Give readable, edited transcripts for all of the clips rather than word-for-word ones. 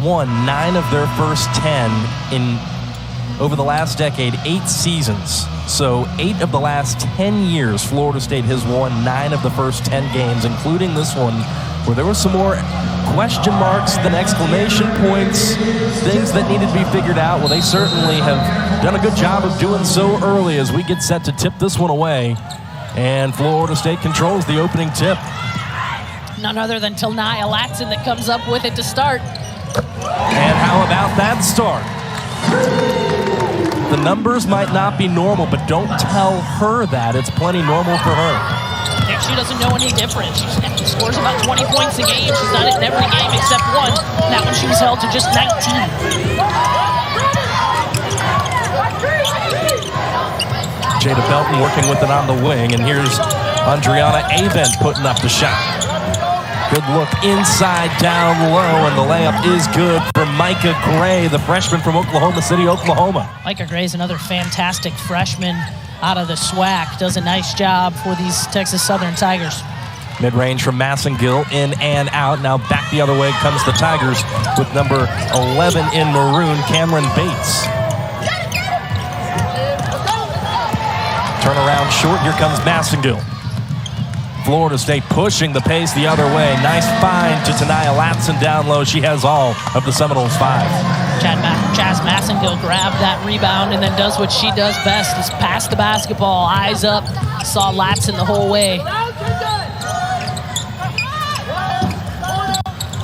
won 9 of their first 10 over the last decade, 8 seasons. So 8 of the last 10 years, Florida State has won 9 of the first 10 games, including this one, where there was some more question marks than exclamation points, things that needed to be figured out. Well, they certainly have done a good job of doing so early as we get set to tip this one away. And Florida State controls the opening tip. None other than Ta'Niya Latson that comes up with it to start. And how about that start? The numbers might not be normal, but don't tell her that. It's plenty normal for her. She doesn't know any different. She scores about 20 points a game. She's done it in every game except one. That one she was held to just 19. Jada Belton working with it on the wing, and here's Andriana Avent putting up the shot. Good look inside, down low, and the layup is good for Micah Gray, the freshman from Oklahoma City, Oklahoma. Micah Gray is another fantastic freshman out of the SWAC. Does a nice job for these Texas Southern Tigers. Mid-range from Massengill, in and out. Now back the other way comes the Tigers with number 11 in maroon, Cameron Bates. Turn around short, here comes Massengill. Florida State pushing the pace the other way. Nice find to Ta'Niya Latson down low. She has all of the Seminoles 5. Chaz Massengill grabbed that rebound and then does what she does best, is pass the basketball, eyes up. Saw Latson the whole way.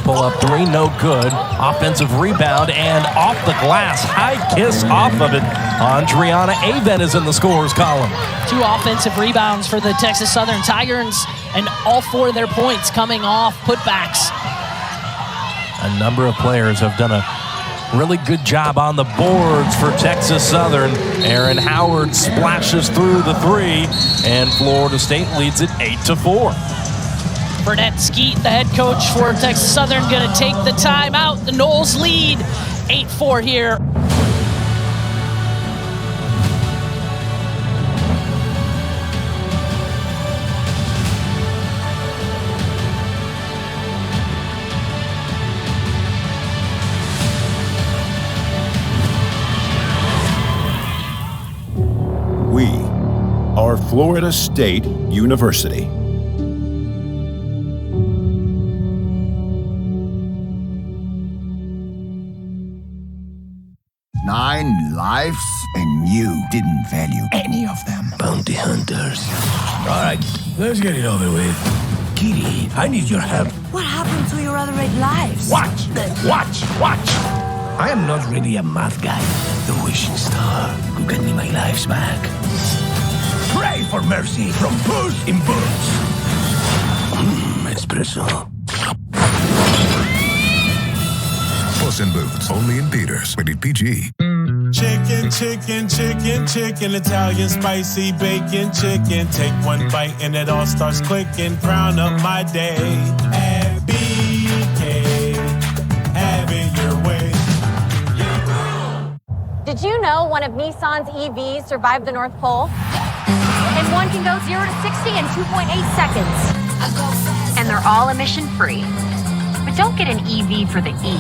Pull up 3, no good. Offensive rebound and off the glass. High kiss off of it. Andriana Avent is in the scorer's column. 2 offensive rebounds for the Texas Southern Tigers, and all 4 of their points coming off putbacks. A number of players have done a really good job on the boards for Texas Southern. Erin Howard splashes through the 3, and Florida State leads it 8-4. Burnett Skeet, the head coach for Texas Southern, going to take the timeout. The Noles lead 8-4 here. We are Florida State University. Nine lives, and you didn't value any of them. Bounty hunters. All right, let's get it over with. Kitty, I need your help. What happened to your other 8 lives? Watch! I am not really a math guy. The wishing star who get me my lives back. Pray for mercy from Puss in Boots. Espresso. Puss in Boots, only in theaters. Rated PG. Chicken, chicken, chicken, chicken, Italian spicy bacon, chicken. Take one bite and it all starts clicking. Crown up my day at BK. Have it your way. Did you know one of Nissan's EVs survived the North Pole? And one can go 0 to 60 in 2.8 seconds. And they're all emission-free. But don't get an EV for the E.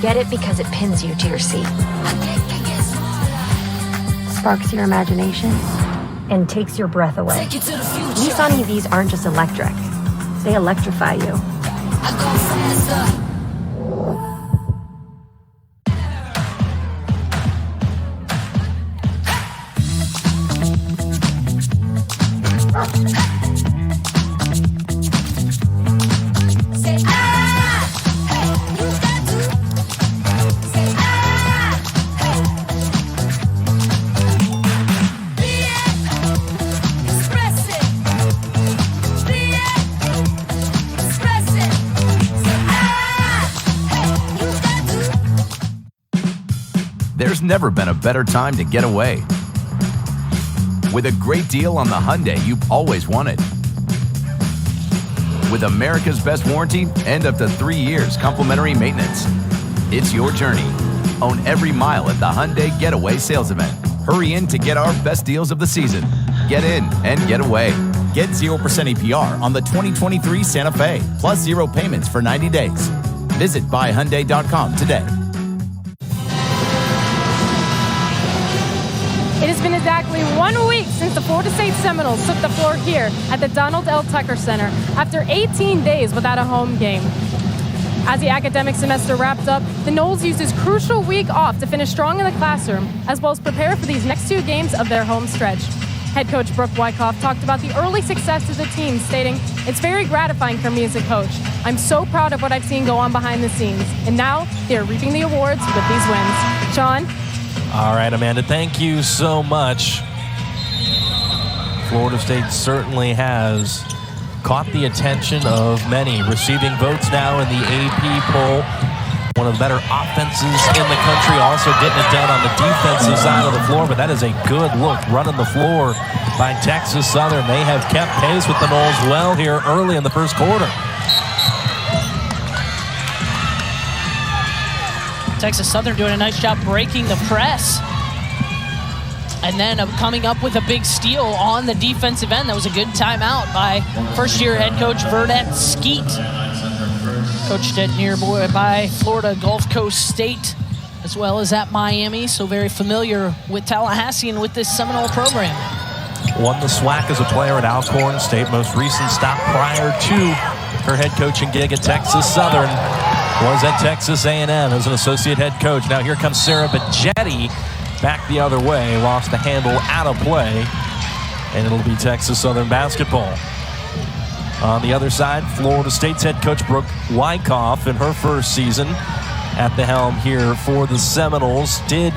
Get it because it pins you to your seat. Sparks your imagination and takes your breath away. Nissan EVs aren't just electric. They electrify you. There's never been a better time to get away. With a great deal on the Hyundai you've always wanted. With America's best warranty and up to 3 years complimentary maintenance. It's your journey. Own every mile at the Hyundai Getaway Sales Event. Hurry in to get our best deals of the season. Get in and get away. Get 0% APR on the 2023 Santa Fe, plus 0 payments for 90 days. Visit buyhyundai.com today. It has been exactly 1 week since the Florida State Seminoles took the floor here at the Donald L. Tucker Center after 18 days without a home game. As the academic semester wrapped up, the Noles used this crucial week off to finish strong in the classroom, as well as prepare for these next 2 games of their home stretch. Head coach Brooke Wyckoff talked about the early success of the team, stating, "It's very gratifying for me as a coach. I'm so proud of what I've seen go on behind the scenes. And now they're reaping the awards with these wins." Sean? All right, Amanda, thank you so much. Florida State certainly has caught the attention of many, receiving votes now in the AP poll. One of the better offenses in the country, also getting it done on the defensive side of the floor, but that is a good look running the floor by Texas Southern. They have kept pace with the Noles well here early in the first quarter. Texas Southern doing a nice job breaking the press. And then coming up with a big steal on the defensive end. That was a good timeout by first-year head coach Verdette Skeet. Coached at nearby Florida Gulf Coast State, as well as at Miami. So very familiar with Tallahassee and with this Seminole program. Won the SWAC as a player at Alcorn State. Most recent stop prior to her head coaching gig at Texas Southern was at Texas A&M as an associate head coach. Now here comes Sarah Bajetti back the other way. Lost the handle out of play, and it'll be Texas Southern basketball. On the other side, Florida State's head coach Brooke Wyckoff in her first season at the helm here for the Seminoles did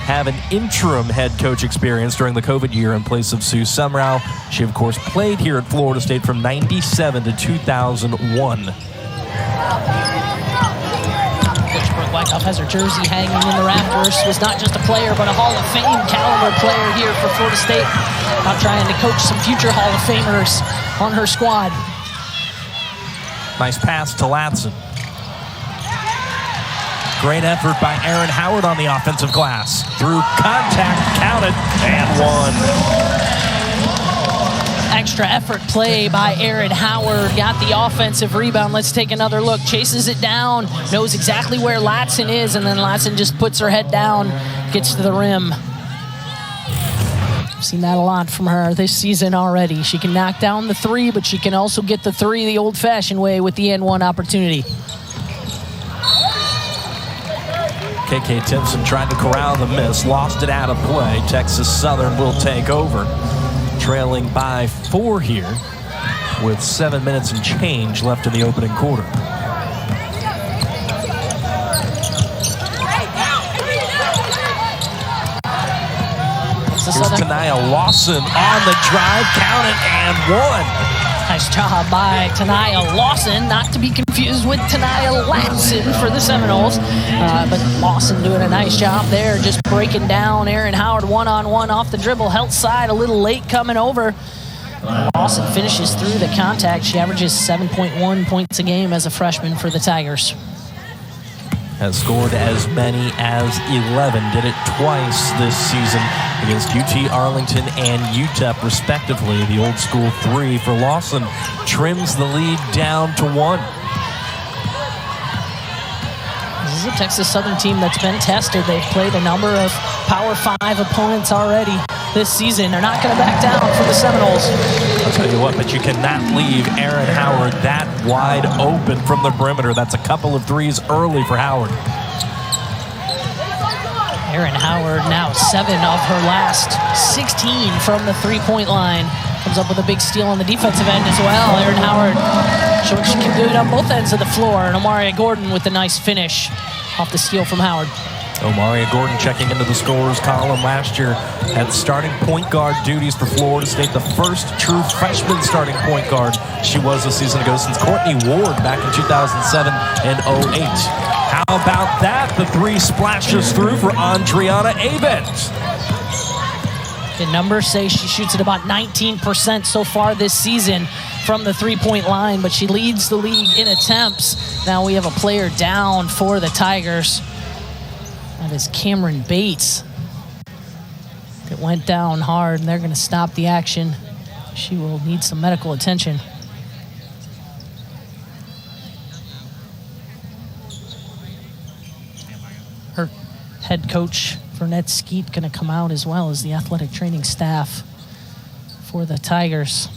have an interim head coach experience during the COVID year in place of Sue Sumrall. She, of course, played here at Florida State from 97 to 2001. Wyckoff has her jersey hanging in the rafters. Was not just a player, but a Hall of Fame caliber player here for Florida State. Now trying to coach some future Hall of Famers on her squad. Nice pass to Latson. Great effort by Erin Howard on the offensive glass. Through contact, counted, and one. Extra effort play by Erin Howard. Got the offensive rebound. Let's take another look. Chases it down. Knows exactly where Latson is, and then Latson just puts her head down. Gets to the rim. I've seen that a lot from her this season already. She can knock down the three, but she can also get the three the old-fashioned way with the N1 opportunity. KK Timpson tried to corral the miss. Lost it out of play. Texas Southern will take over. Trailing by 4 here with 7 minutes and change left in the opening quarter. Here's Ta'Niya Latson on the drive, count it, and one. Nice job by Ta'Niya Latson, not to be confused with Ta'Niya Latson for the Seminoles. But Latson doing a nice job there, just breaking down Erin Howard one-on-one off the dribble. Held side a little late coming over. Latson finishes through the contact. She averages 7.1 points a game as a freshman for the Tigers. Has scored as many as 11. Did it twice this season against UT Arlington and UTEP, respectively. The old school 3 for Latson trims the lead down to 1. This is a Texas Southern team that's been tested. They've played a number of Power 5 opponents already this season. They're not going to back down for the Seminoles. I'll tell you what, but you cannot leave Erin Howard that wide open from the perimeter. That's a couple of threes early for Howard. Erin Howard now 7 of her last 16 from the three-point line. Comes up with a big steal on the defensive end as well. Erin Howard showing she can do it on both ends of the floor. And Omaria Gordon with a nice finish off the steal from Howard. Omaria Gordon checking into the scorers column last year, had starting point guard duties for Florida State, the first true freshman starting point guard she was a season ago since Courtney Ward back in 2007 and 08. How about that? The three splashes through for Andriana Avent. The numbers say she shoots at about 19% so far this season from the three-point line, but she leads the league in attempts. Now we have a player down for the Tigers. That is Cameron Bates. It went down hard, and they're going to stop the action. She will need some medical attention. head coach Vernette Skeet going to come out, as well as the athletic training staff for the Tigers.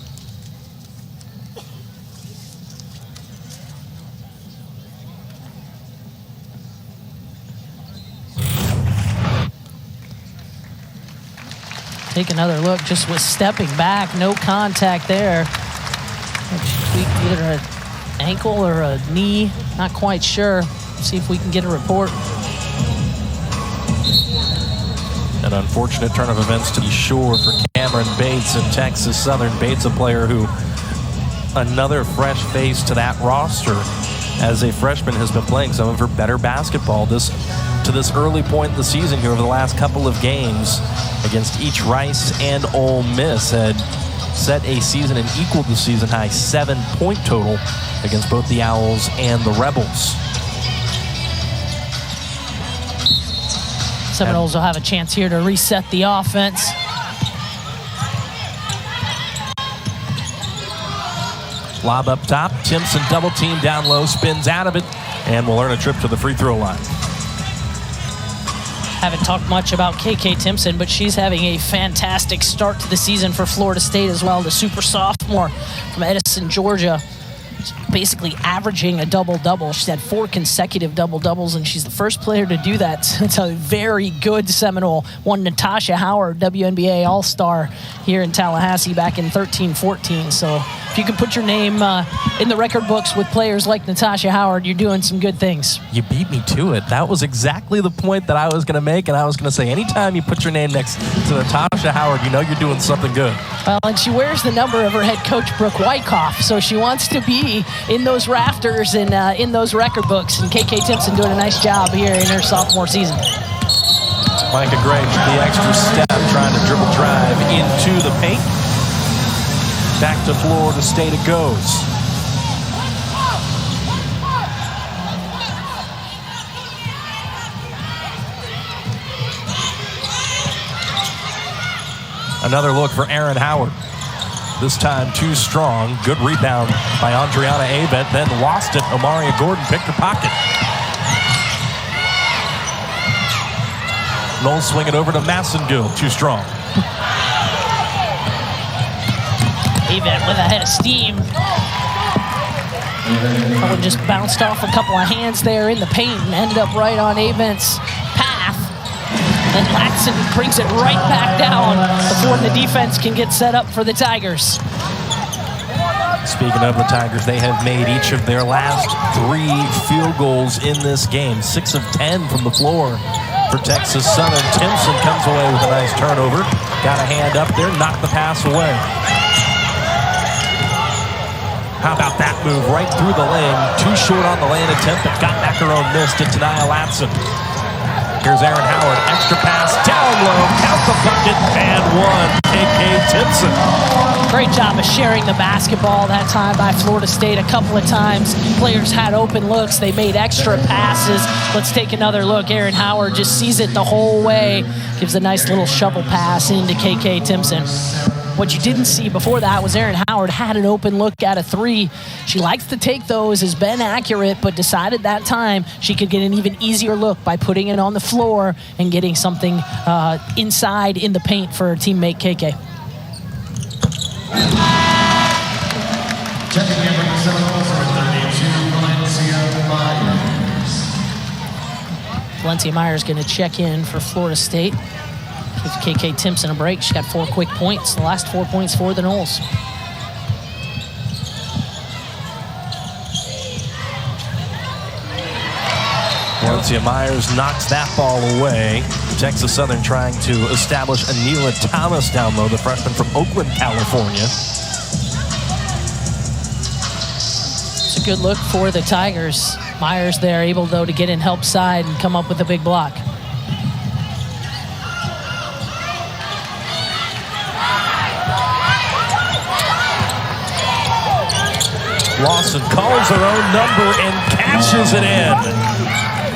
Take another look, just with stepping back, no contact there. Tweaked either an ankle or a knee, not quite sure. See if we can get a report. An unfortunate turn of events, to be sure, for Cameron Bates and Texas Southern. Bates, a player who, another fresh face to that roster, as a freshman, has been playing some of her better basketball to this early point in the season here over the last couple of games against each Rice and Ole Miss. Had set a season and equaled the season high 7-point total against both the Owls and the Rebels. Seminoles will have a chance here to reset the offense. Lob up top, Timpson double team down low, spins out of it, and will earn a trip to the free throw line. Haven't talked much about KK Timpson, but she's having a fantastic start to the season for Florida State as well. The super sophomore from Edison, Georgia. She's basically averaging a double-double. She's had 4 consecutive double-doubles, and she's the first player to do that. It's a very good Seminole. One Natasha Howard, WNBA All-Star here in Tallahassee back in 13-14. So if you can put your name in the record books with players like Natasha Howard, you're doing some good things. You beat me to it. That was exactly the point that I was going to make, and I was going to say, anytime you put your name next to Natasha Howard, you know you're doing something good. Well, and she wears the number of her head coach, Brooke Wyckoff, so she wants to be in those rafters and in those record books, and KK Timpson doing a nice job here in her sophomore season. Micah Gray, the extra step, trying to dribble drive into the paint. Back to Florida State it goes. Another look for Erin Howard. This time too strong. Good rebound by Andriana Abent, then lost it. Omaria Gordon picked her pocket. Knowles swing it over to Massengill, too strong. Abent with a head of steam. Probably just bounced off a couple of hands there in the paint and ended up right on Abent's path. And Latson brings it right back down before the defense can get set up for the Tigers. Speaking of the Tigers, they have made each of their last 3 field goals in this game. 6 of 10 from the floor for Texas Southern. Timpson comes away with a nice turnover. Got a hand up there, knocked the pass away. How about that move right through the lane? Too short on the lane attempt, but got back her own miss to Ta'Niya Latson. Here's Erin Howard, extra pass, down low, count the bucket, and one. KK Timpson. Great job of sharing the basketball that time by Florida State. A couple of times, players had open looks. They made extra passes. Let's take another look. Erin Howard just sees it the whole way. Gives a nice little shovel pass into KK Timpson. What you didn't see before that was Erin Howard had an open look at a 3. She likes to take those, has been accurate, but decided that time she could get an even easier look by putting it on the floor and getting something inside in the paint for her teammate KK. Checking in from the Seminoles, number 32, Valencia Myers. Valencia Myers going to check in for Florida State. Give KK Timpson a break. She got 4 quick points. The last 4 points for the Noles. Valencia Myers knocks that ball away. Texas Southern trying to establish Anila Thomas down low, the freshman from Oakland, California. It's a good look for the Tigers. Myers there able, though, to get in help side and come up with a big block. Lawson calls her own number and cashes it in.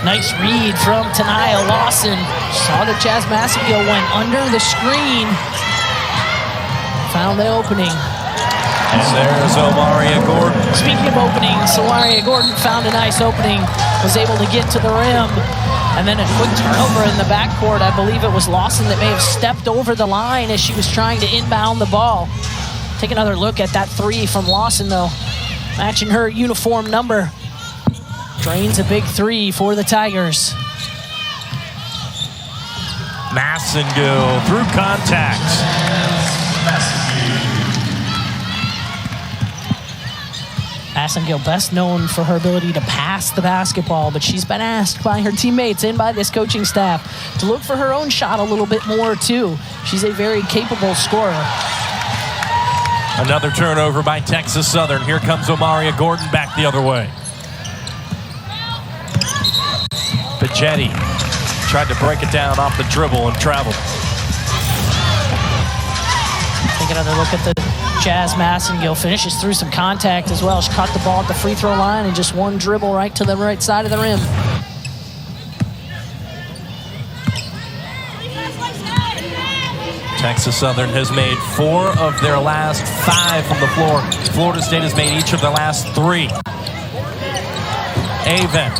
Nice read from Ta'Niya Latson. Saw that Chaz Massengill went under the screen. Found the opening. And there's Omaria Gordon. Speaking of openings, Omaria Gordon found a nice opening. Was able to get to the rim And then a quick turnover in the backcourt. I believe it was Lawson that may have stepped over the line as she was trying to inbound the ball. Take another look at that three from Lawson, though. Matching her uniform number. Drains a big three for the Tigers. Massengill through contact. Massengill, best known for her ability to pass the basketball, but she's been asked by her teammates and by this coaching staff to look for her own shot a little bit more, too. She's a very capable scorer. Another turnover by Texas Southern. Here comes Omaria Gordon back the other way. Pagetti tried to break it down off the dribble and traveled. Take another look at the Jazz. Massengill finishes through some contact as well. She caught the ball at the free throw line and just one dribble right to the right side of the rim. Texas Southern has made 4 of their last 5 from the floor. Florida State has made each of their last 3. Avent,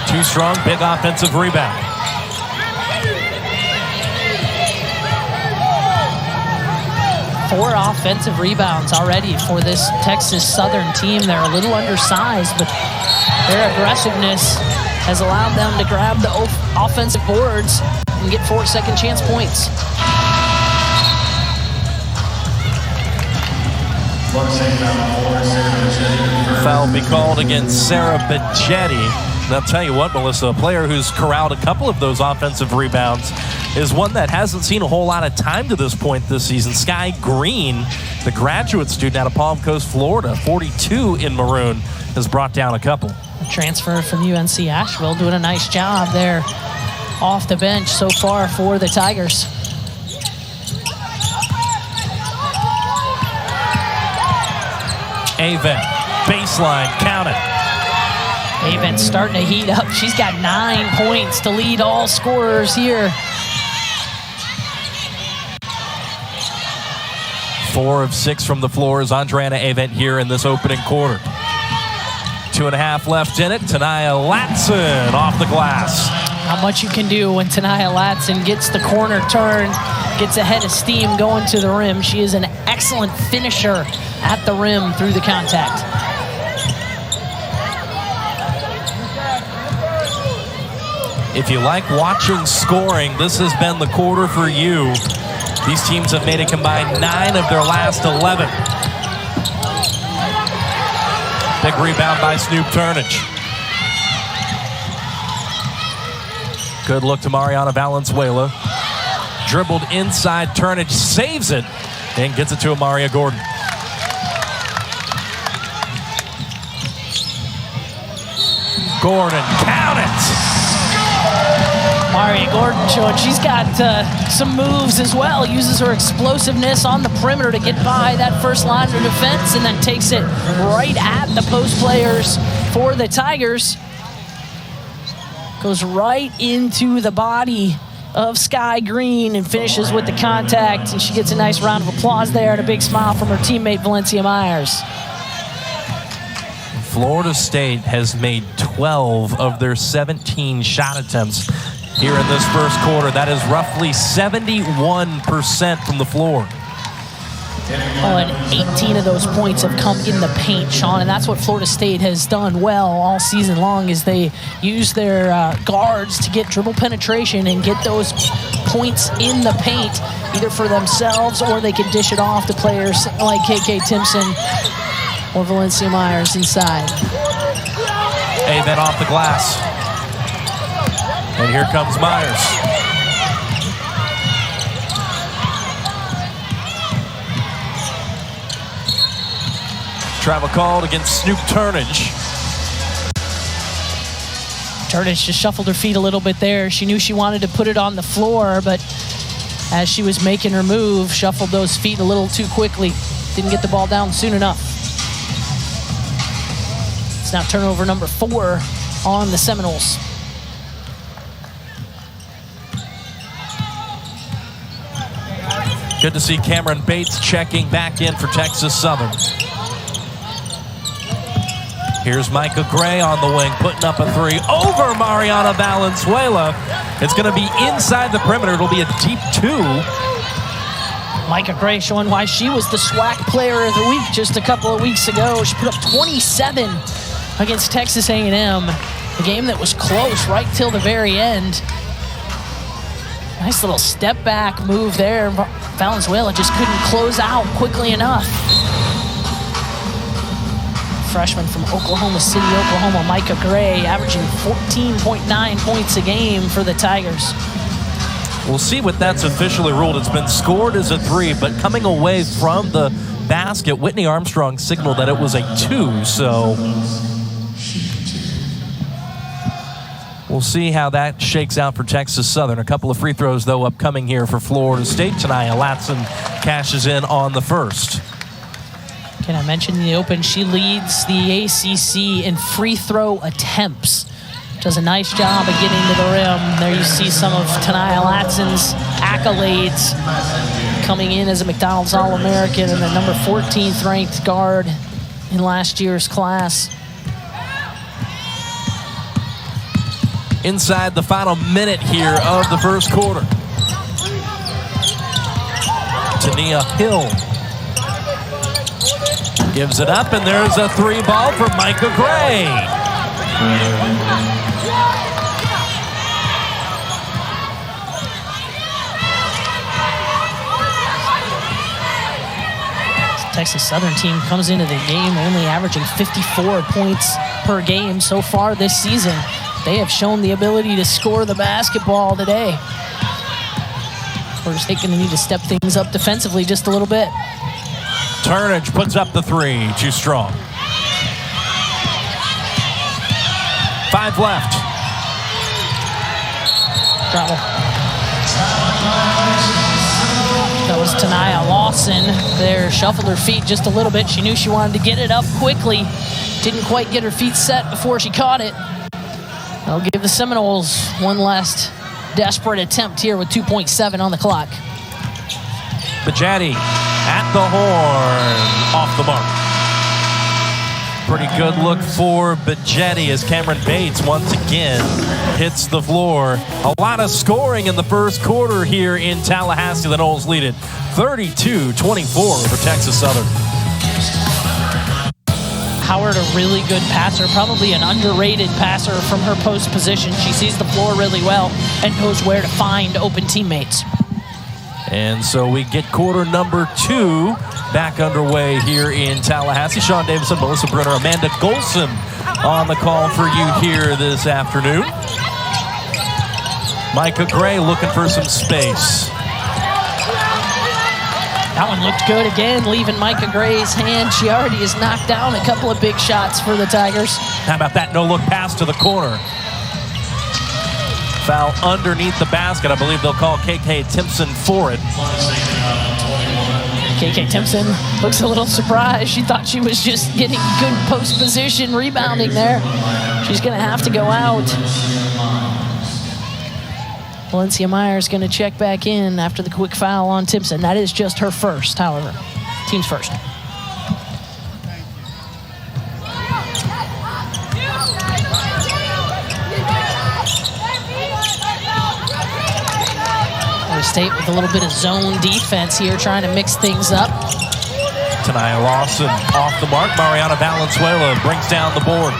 too strong, big offensive rebound. Four offensive rebounds already for this Texas Southern team. They're a little undersized, but their aggressiveness has allowed them to grab the offensive boards and get 4 second chance points. Foul be called against Sarah Pagetti. And I'll tell you what, Melissa, a player who's corralled a couple of those offensive rebounds is one that hasn't seen a whole lot of time to this point this season. Sky Green, the graduate student out of Palm Coast, Florida, 42 in maroon, has brought down a couple. A transfer from UNC Asheville, doing a nice job there off the bench so far for the Tigers. Avent, baseline, count it. Avent starting to heat up. She's got 9 points to lead all scorers here. 4 of 6 from the floor is Andreana Avent here in this opening quarter. 2.5 left in it. Ta'Niya Latson off the glass. How much you can do when Ta'Niya Latson gets the corner turn, gets a head of steam going to the rim. She is an excellent finisher at the rim through the contact. If you like watching scoring, this has been the quarter for you. These teams have made a combined 9 of their last 11. Big rebound by Snoop Turnage. Good look to Mariana Valenzuela. Dribbled inside, Turnage saves it and gets it to Omaria Gordon. Gordon, count it! Omaria Gordon showing she's got some moves as well. Uses her explosiveness on the perimeter to get by that first line of defense and then takes it right at the post players for the Tigers. Goes right into the body of Sky Green and finishes with the contact. And she gets a nice round of applause there and a big smile from her teammate Valencia Myers. Florida State has made 12 of their 17 shot attempts here in this first quarter. That is roughly 71% from the floor. Oh, and 18 of those points have come in the paint, Sean, and that's what Florida State has done well all season long is they use their guards to get dribble penetration and get those points in the paint, either for themselves or they can dish it off to players like KK Timpson or Valencia Myers inside. Avent off the glass. And here comes Myers. Travel called against Snoop Turnage. Turnage just shuffled her feet a little bit there. She knew she wanted to put it on the floor, but as she was making her move, shuffled those feet a little too quickly. Didn't get the ball down soon enough. It's now turnover number 4 on the Seminoles. Good to see Cameron Bates checking back in for Texas Southern. Here's Micah Gray on the wing, putting up a three over Mariana Valenzuela. It's going to be inside the perimeter. It'll be a deep two. Micah Gray showing why she was the SWAC player of the week just a couple of weeks ago. She put up 27 against Texas A&M. A game that was close right till the very end. Nice little step back move there. Valenzuela just couldn't close out quickly enough. Freshman from Oklahoma City, Oklahoma, Micah Gray, averaging 14.9 points a game for the Tigers. We'll see what that's officially ruled. It's been scored as a three, but coming away from the basket, Whitney Armstrong signaled that it was a two, so we'll see how that shakes out for Texas Southern. A couple of free throws, though, upcoming here for Florida State. Ta'Niya Latson cashes in on the first. Can I mention in the open, she leads the ACC in free throw attempts. Does a nice job of getting to the rim. There you see some of Ta'Niya Latson's accolades coming in as a McDonald's All-American and the number 14th ranked guard in last year's class. Inside the final minute here of the first quarter. Ta'Niya Hill gives it up, and there's a three ball for Micah Gray. Texas Southern team comes into the game only averaging 54 points per game so far this season. They have shown the ability to score the basketball today. We're just going to need to step things up defensively just a little bit. Turnage puts up the three, too strong. 5 left. Travel. That was Ta'Niya Latson there, shuffled her feet just a little bit. She knew she wanted to get it up quickly. Didn't quite get her feet set before she caught it. I'll give the Seminoles one last desperate attempt here with 2.7 on the clock. Bajati at the horn, off the mark. Pretty good look for Bajati as Cameron Bates once again hits the floor. A lot of scoring in the first quarter here in Tallahassee. The Noles lead it 32-24 for Texas Southern. Howard, a really good passer, probably an underrated passer from her post position. She sees the floor really well and knows where to find open teammates. And so we get quarter number 2 back underway here in Tallahassee. Sean Davison, Melissa Brenner, Amanda Golson on the call for you here this afternoon. Micah Gray looking for some space. That one looked good again, leaving Micah Gray's hand. She already has knocked down a couple of big shots for the Tigers. How about that no-look pass to the corner? Foul underneath the basket. I believe they'll call KK Timpson for it. KK Timpson looks a little surprised. She thought she was just getting good post position rebounding there. She's going to have to go out. Valencia Myers going to check back in after the quick foul on Timpson. That is just her first, however. Team's first. State with a little bit of zone defense here, trying to mix things up. Ta'Niya Latson off the mark. Mariana Valenzuela brings down the board.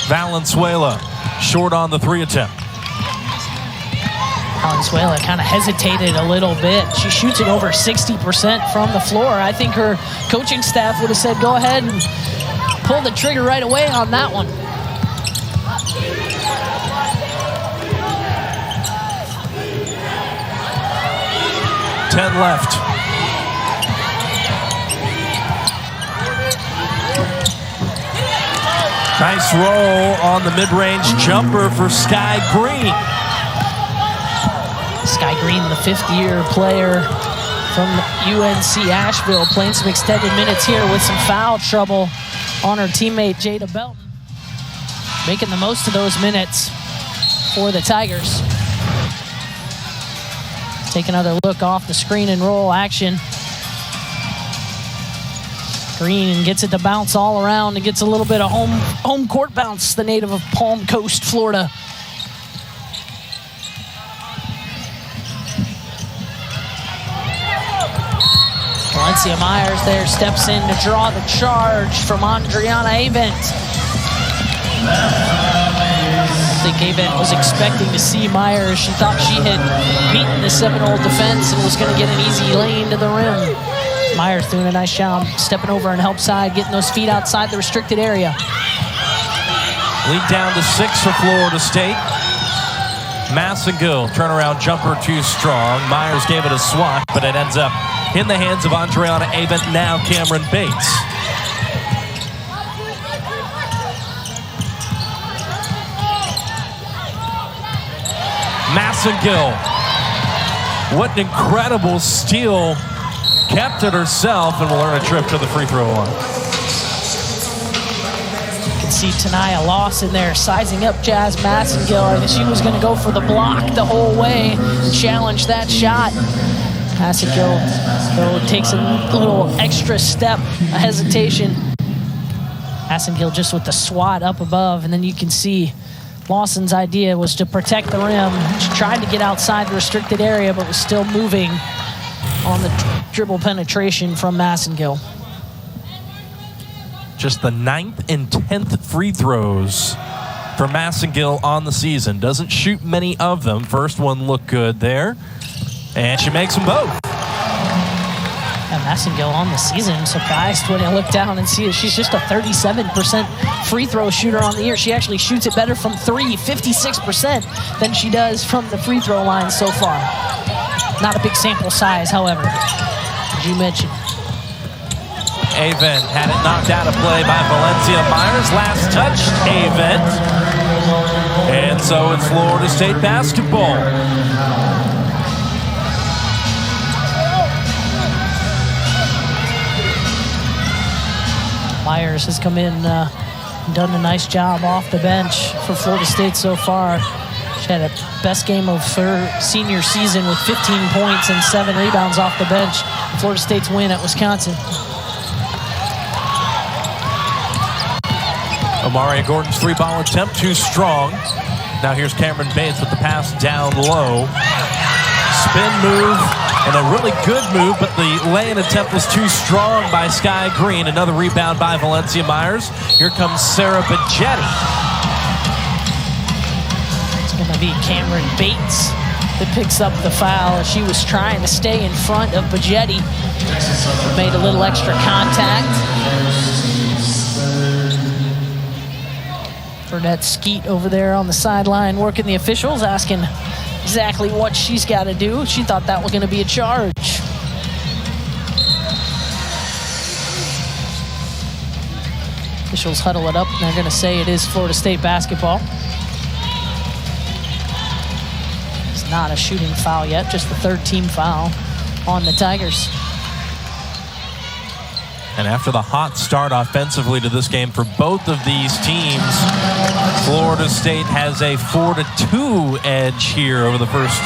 Valenzuela short on the 3 attempt. Valenzuela kind of hesitated a little bit. She shoots it over 60% from the floor. I think her coaching staff would have said, go ahead and pull the trigger right away on that one. Left. Nice roll on the mid-range jumper for Sky Green. Sky Green, the 5th-year player from UNC Asheville, playing some extended minutes here with some foul trouble on her teammate Jada Belton. Making the most of those minutes for the Tigers. Take another look off the screen and roll action. Green gets it to bounce all around and gets a little bit of home court bounce, the native of Palm Coast, Florida. Valencia Myers there steps in to draw the charge from Adriana Avent. I think Avent was expecting to see Myers. She thought she had beaten the Seminole defense and was going to get an easy lane to the rim. Myers doing a nice job, stepping over and help side, getting those feet outside the restricted area. Lead down to 6 for Florida State. Massengill, turnaround jumper too strong. Myers gave it a swat, but it ends up in the hands of Adriana Avent, now Cameron Bates. Massengill, what an incredible steal. Kept it herself and will earn a trip to the free throw line. You can see Ta'Niya Latson there sizing up Jazz Massengill. She was going to go for the block the whole way and challenge that shot. Massengill, though, takes a little extra step, a hesitation. Massengill just with the swat up above, and then you can see Lawson's idea was to protect the rim. She tried to get outside the restricted area, but was still moving on the dribble penetration from Massengill. Just the 9th and 10th free throws for Massengill on the season. Doesn't shoot many of them. First one looked good there, and she makes them both. And Massengill on the season, I'm surprised when I look down and see it. She's just a 37% free throw shooter on the year. She actually shoots it better from 3, 56%, than she does from the free throw line so far. Not a big sample size, however, as you mentioned. Avent had it knocked out of play by Valencia Myers. Last touch, Avent. And so it's Florida State basketball. Myers has come in and done a nice job off the bench for Florida State so far. She had a best game of her senior season with 15 points and 7 rebounds off the bench. Florida State's win at Wisconsin. Amaria Gordon's 3-ball attempt too strong. Now here's Cameron Bates with the pass down low. Spin move and a really good move, but the lay-in attempt was too strong by Sky Green. Another rebound by Valencia Myers. Here comes Sarah Bajetti. It's going to be Cameron Bates that picks up the foul. She was trying to stay in front of Bajetti. Made a little extra contact. Burnett Skeet over there on the sideline working the officials, asking exactly what she's got to do. She thought that was going to be a charge. Officials huddle it up, and they're going to say it is Florida State basketball. It's not a shooting foul yet, just the third team foul on the Tigers. And after the hot start offensively to this game for both of these teams, Florida State has a 4-2 edge here over the first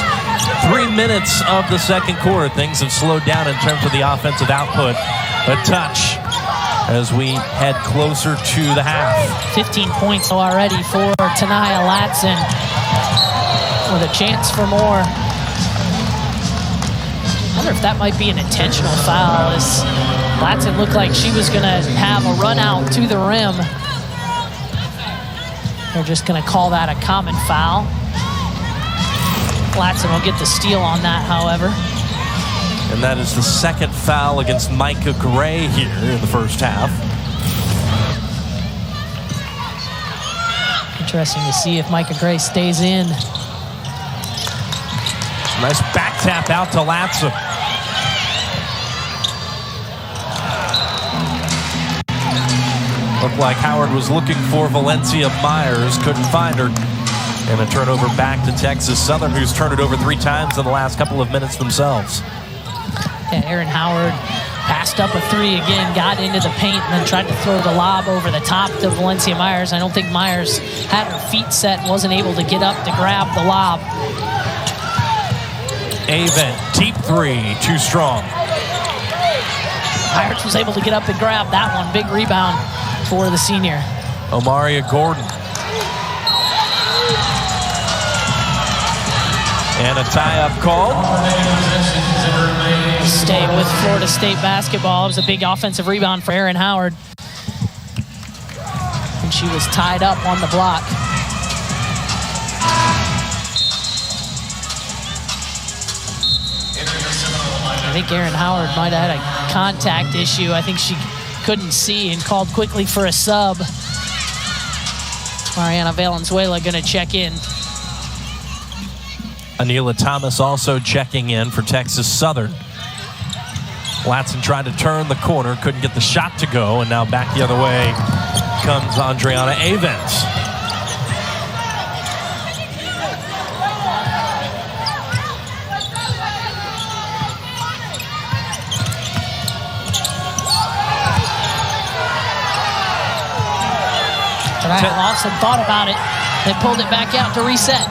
3 minutes of the second quarter. Things have slowed down in terms of the offensive output. A touch as we head closer to the half. 15 points already for Ta'Niya Latson with a chance for more. I wonder if that might be an intentional foul, as Latson looked like she was going to have a run out to the rim. They're just going to call that a common foul. Latson will get the steal on that, however. And that is the second foul against Micah Gray here in the first half. Interesting to see if Micah Gray stays in. Nice back tap out to Latson. Looked like Howard was looking for Valencia Myers, couldn't find her. And a turnover back to Texas Southern, who's turned it over 3 times in the last couple of minutes themselves. Yeah, Erin Howard passed up a 3 again, got into the paint, and then tried to throw the lob over the top to Valencia Myers. I don't think Myers had her feet set and wasn't able to get up to grab the lob. Avent, deep 3, too strong. Pirates was able to get up and grab that one. Big rebound for the senior. Omaria Gordon. And a tie-up call. Stay with Florida State basketball. It was a big offensive rebound for Erin Howard. And she was tied up on the block. I think Erin Howard might have had a contact issue. I think she couldn't see and called quickly for a sub. Mariana Valenzuela going to check in. Anila Thomas also checking in for Texas Southern. Latson tried to turn the corner, couldn't get the shot to go, and now back the other way comes Andriana Avens. Lawson thought about it. They pulled it back out to reset.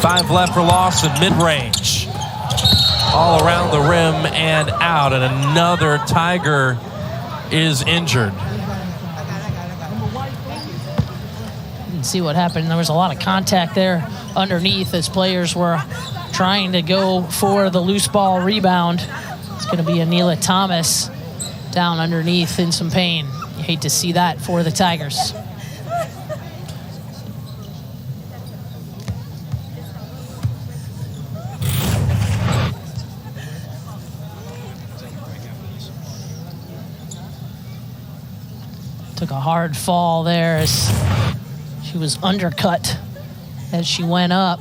5 left for Lawson, mid-range. All around the rim and out, and another Tiger is injured. Didn't see what happened. There was a lot of contact there underneath as players were trying to go for the loose ball rebound. It's going to be Anila Thomas down underneath in some pain. You hate to see that for the Tigers. Took a hard fall there as she was undercut as she went up.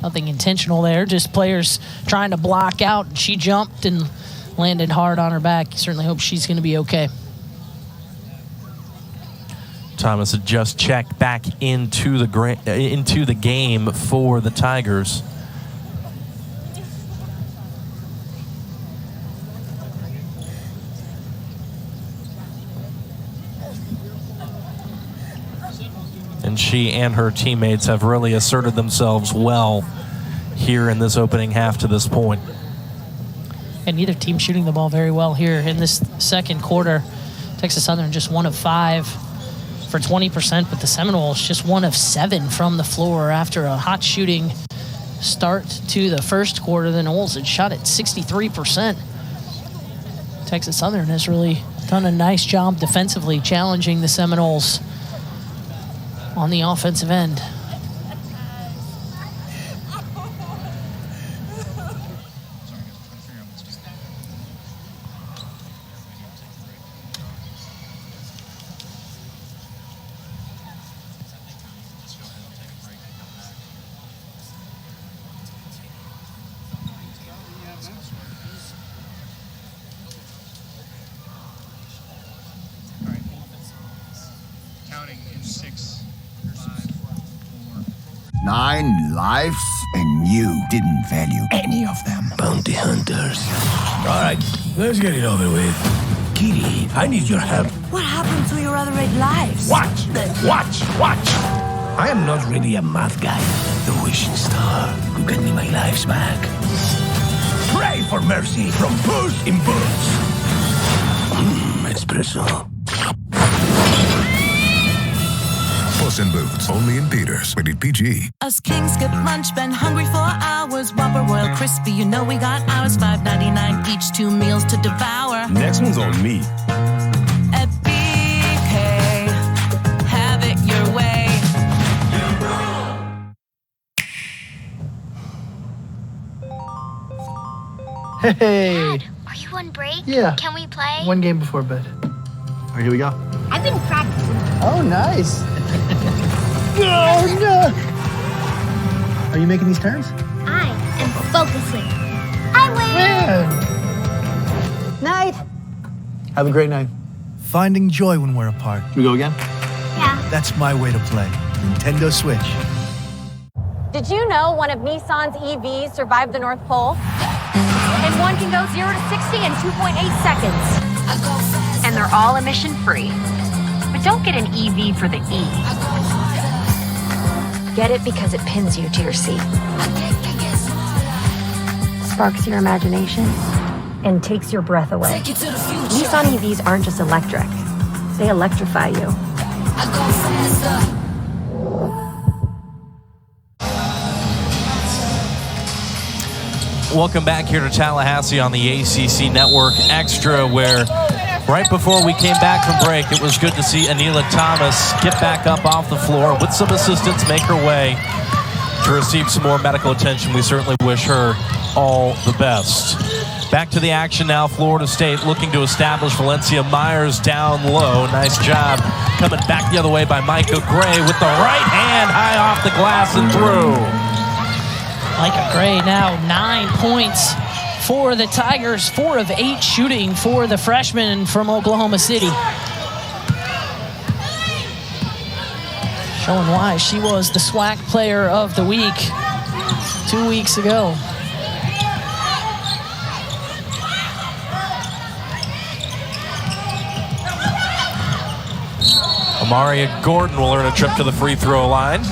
Nothing intentional there, just players trying to block out. And she jumped and landed hard on her back. Certainly hope she's going to be okay. Thomas had just checked back into the game for the Tigers. And she and her teammates have really asserted themselves well here in this opening half to this point. And neither team shooting the ball very well here in this second quarter. Texas Southern just 1 of 5 for 20%, but the Seminoles just 1 of 7 from the floor after a hot shooting start to the first quarter. The Noles had shot at 63%. Texas Southern has really done a nice job defensively challenging the Seminoles on the offensive end. Counting in 6, 5, 4. 9 lives, and you didn't value any of them. Bounty hunters. All right, let's get it over with. Kitty, I need your help. What happened to your other 8 lives? Watch! I am not really a math guy. The wishing star who get me my lives back. Pray for mercy from Puss in Boots. Espresso. Puss in Boots, only in theaters. Rated PG. Us kings skip lunch, been hungry for hours. Whopper, Royal Crispy, you know we got ours. $5.99 each, 2 meals to devour. Next one's on me. At BK, have it your way. Hey! Dad, are you on break? Yeah. Can we play? 1 game before bed. All right, here we go. I've been practicing. Oh, nice. Oh, no. Are you making these turns? I am focusing. I win! Night. Have a great night. Finding joy when we're apart. Should we go again? Yeah. That's my way to play. Nintendo Switch. Did you know one of Nissan's EVs survived the North Pole? And one can go 0 to 60 in 2.8 seconds. And they're all emission-free. But don't get an EV for the E. Get it because it pins you to your seat. Sparks your imagination. and takes your breath away. Nissan EVs aren't just electric. They electrify you. Welcome back here to Tallahassee on the ACC Network Extra, where right before we came back from break, it was good to see Anila Thomas get back up off the floor with some assistance, make her way to receive some more medical attention. We certainly wish her all the best. Back to the action now. Florida State looking to establish Valencia Myers down low. Nice job coming back the other way by Micah Gray with the right hand high off the glass and through. Micah Gray now 9 points for the Tigers, 4 of 8 shooting for the freshman from Oklahoma City. Showing why she was the SWAC player of the week 2 weeks ago. Amaria Gordon will earn a trip to the free throw line.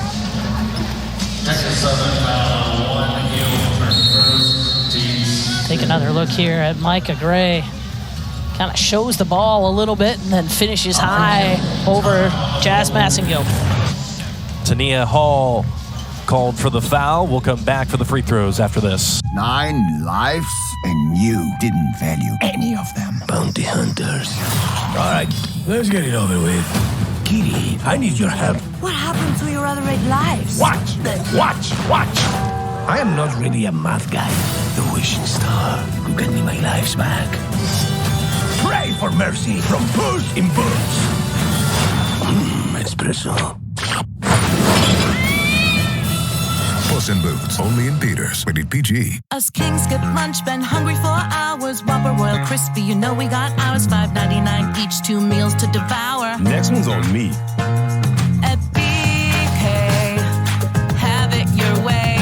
Take another look here at Micah Gray. Kind of shows the ball a little bit and then finishes high over Jazz Massengill. Ta'Niya Hall called for the foul. We'll come back for the free throws after this. 9 lives, and you didn't value any of them. Bounty hunters. All right, let's get it over with. Kitty, I need your help. What happened to your other 8 lives? Watch! I am not really a math guy. The wishing star who get me my lives back. Pray for mercy from Puss in Boots. Espresso. Puss in Boots, only in Peters. Rated PG. Us kings skip lunch, been hungry for hours. Whopper, Royal, Crispy, you know we got ours. $5.99 each, 2 meals to devour. Next one's on me. At BK, have it your way.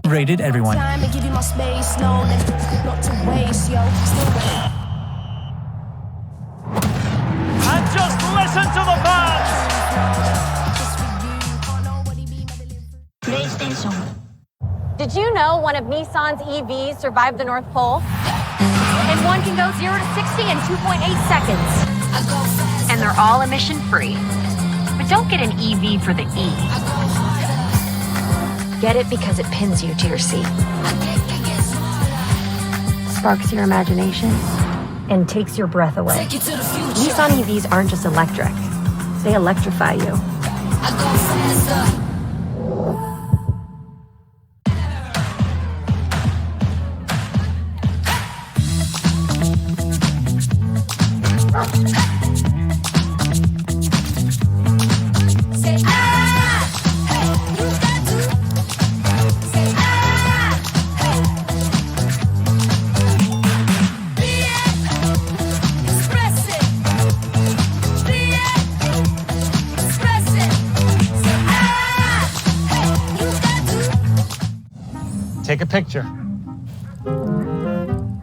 Rated everyone. Time to give you my space, no, not to waste, yo. And just listen to the fans. PlayStation. Did you know one of Nissan's EVs survived the North Pole? And one can go 0 to 60 in 2.8 seconds. And they're all emission-free. But don't get an EV for the E. Get it because it pins you to your seat. Sparks your imagination and takes your breath away. Nissan EVs aren't just electric. They electrify you. Take a picture.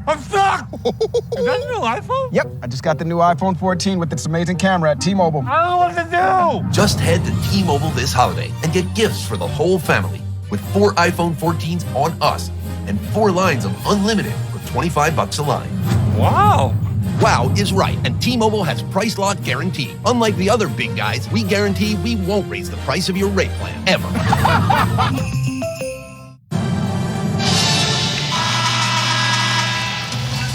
I'm stuck! Is that a new iPhone? Yep, I just got the new iPhone 14 with its amazing camera at T-Mobile. I don't know what to do! Just head to T-Mobile this holiday and get gifts for the whole family with 4 iPhone 14s on us and 4 lines of unlimited for $25 a line. Wow! Wow is right, and T-Mobile has price lock guarantee. Unlike the other big guys, we guarantee we won't raise the price of your rate plan, ever.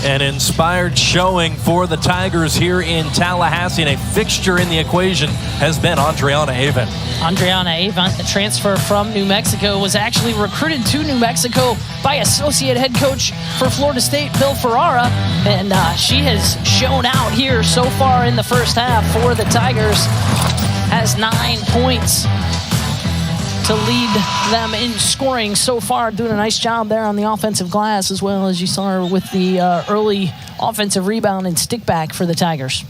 An inspired showing for the Tigers here in Tallahassee, and a fixture in the equation has been Andriana Avent. Andriana Avent, the transfer from New Mexico, was actually recruited to New Mexico by associate head coach for Florida State, Bill Ferrara, and she has shown out here so far in the first half for the Tigers. Has 9 points to lead them in scoring so far, doing a nice job there on the offensive glass, as well as you saw with the early offensive rebound and stick back for the Tigers.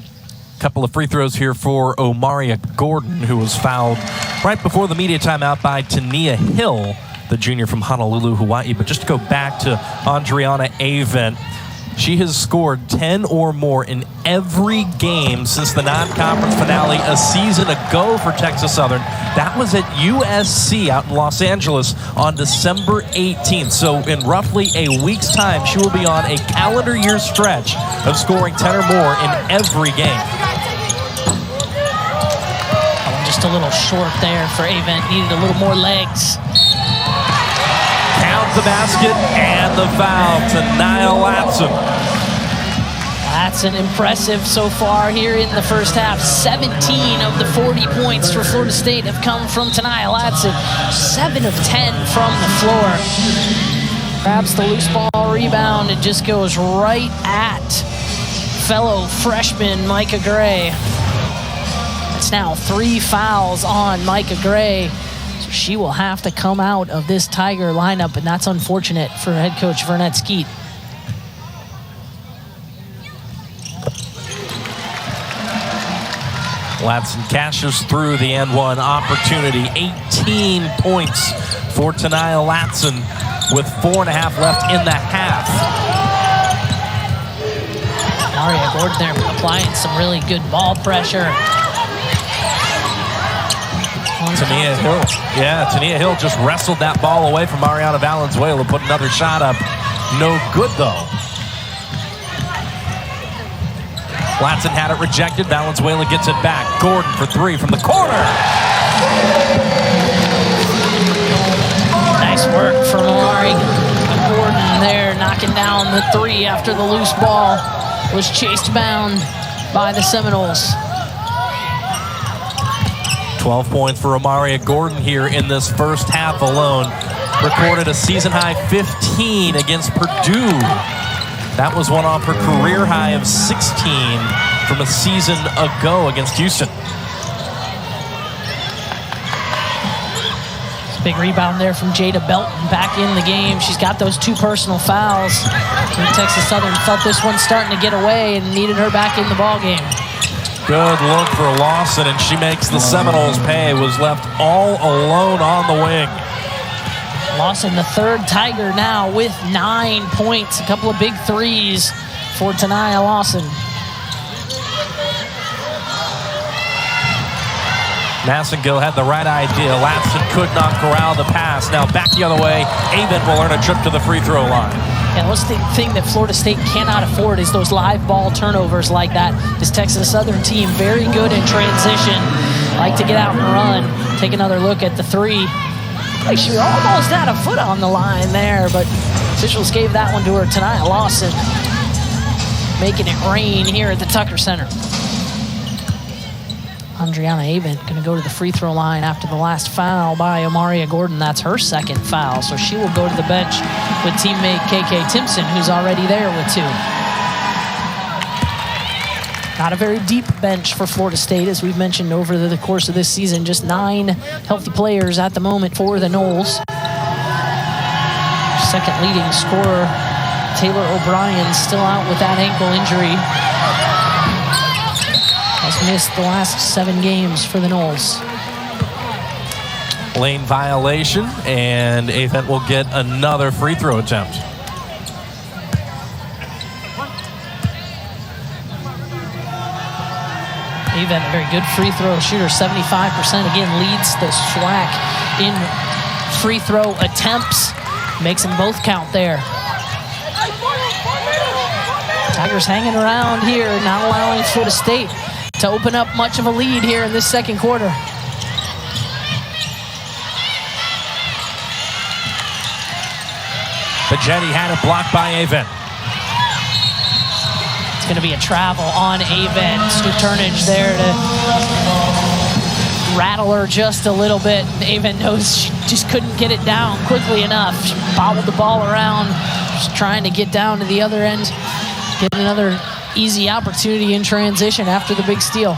Couple of free throws here for Omaria Gordon, who was fouled right before the media timeout by Ta'Niya Hill, the junior from Honolulu, Hawaii. But just to go back to Andriana Avent, She has scored 10 or more in every game since the non-conference finale a season ago for Texas Southern. That was at USC out in Los Angeles on December 18th. So in roughly a week's time, she will be on a calendar year stretch of scoring 10 or more in every game. Just a little short there for Avent. Needed a little more legs. Count the basket and the foul to Ta'Niya Latson. Latson impressive so far here in the first half. 17 of the 40 points for Florida State have come from Ta'Niya Latson. 7 of 10 from the floor. Grabs the loose ball rebound and just goes right at fellow freshman Micah Gray. It's now 3 fouls on Micah Gray. So she will have to come out of this Tiger lineup, and that's unfortunate for head coach Vernette Skeet. Latson cashes through the N1 opportunity. 18 points for Ta'Niya Latson with 4.5 left in the half. Maria Gordon there applying some really good ball pressure. Ta'Niya Hill. Yeah, Ta'Niya Hill just wrestled that ball away from Mariana Valenzuela, put another shot up. No good, though. Latson had it rejected. Valenzuela gets it back. Gordon for 3 from the corner. Nice work from Amari Gordon there, knocking down the 3 after the loose ball was chased bound by the Seminoles. 12 points for Amaria Gordon here in this first half alone. Recorded a season-high 15 against Purdue. That was one off her career high of 16 from a season ago against Houston. Big rebound there from Jada Belton back in the game. She's got those 2 personal fouls. And Texas Southern felt this one starting to get away and needed her back in the ballgame. Good look for Lawson, and she makes the Seminoles pay. Was left all alone on the wing. Lawson, the 3rd Tiger now with 9 points. A couple of big threes for Ta'Niya Latson. Massengill had the right idea. Latson could not corral the pass. Now back the other way. Avent will earn a trip to the free throw line. And what's the thing that Florida State cannot afford is those live ball turnovers like that. This Texas Southern team, very good in transition. Like to get out and run. Take another look at the 3. Like she almost had a foot on the line there, but officials gave that one to her. Ta'Niya Latson making it rain here at the Tucker Center. Andriana Avent going to go to the free throw line after the last foul by Amaria Gordon. That's her 2nd foul, so she will go to the bench with teammate KK Timpson, who's already there with 2. Not a very deep bench for Florida State, as we've mentioned over the course of this season. Just 9 healthy players at the moment for the Noles. 2nd leading scorer, Taylor O'Brien, still out with that ankle injury. Has missed the last 7 games for the Noles. Lane violation, and Avent will get another free throw attempt. Avent, a very good free throw shooter, 75%. Again, leads the SWAC in free throw attempts. Makes them both count there. Tigers hanging around here, not allowing Florida State to open up much of a lead here in this 2nd quarter. Pagetti had it blocked by Avent. It's going to be a travel on Avent. Scoot Turnage there to rattle her just a little bit. Avent knows she just couldn't get it down quickly enough. She bobbled the ball around, just trying to get down to the other end. Get another easy opportunity in transition after the big steal.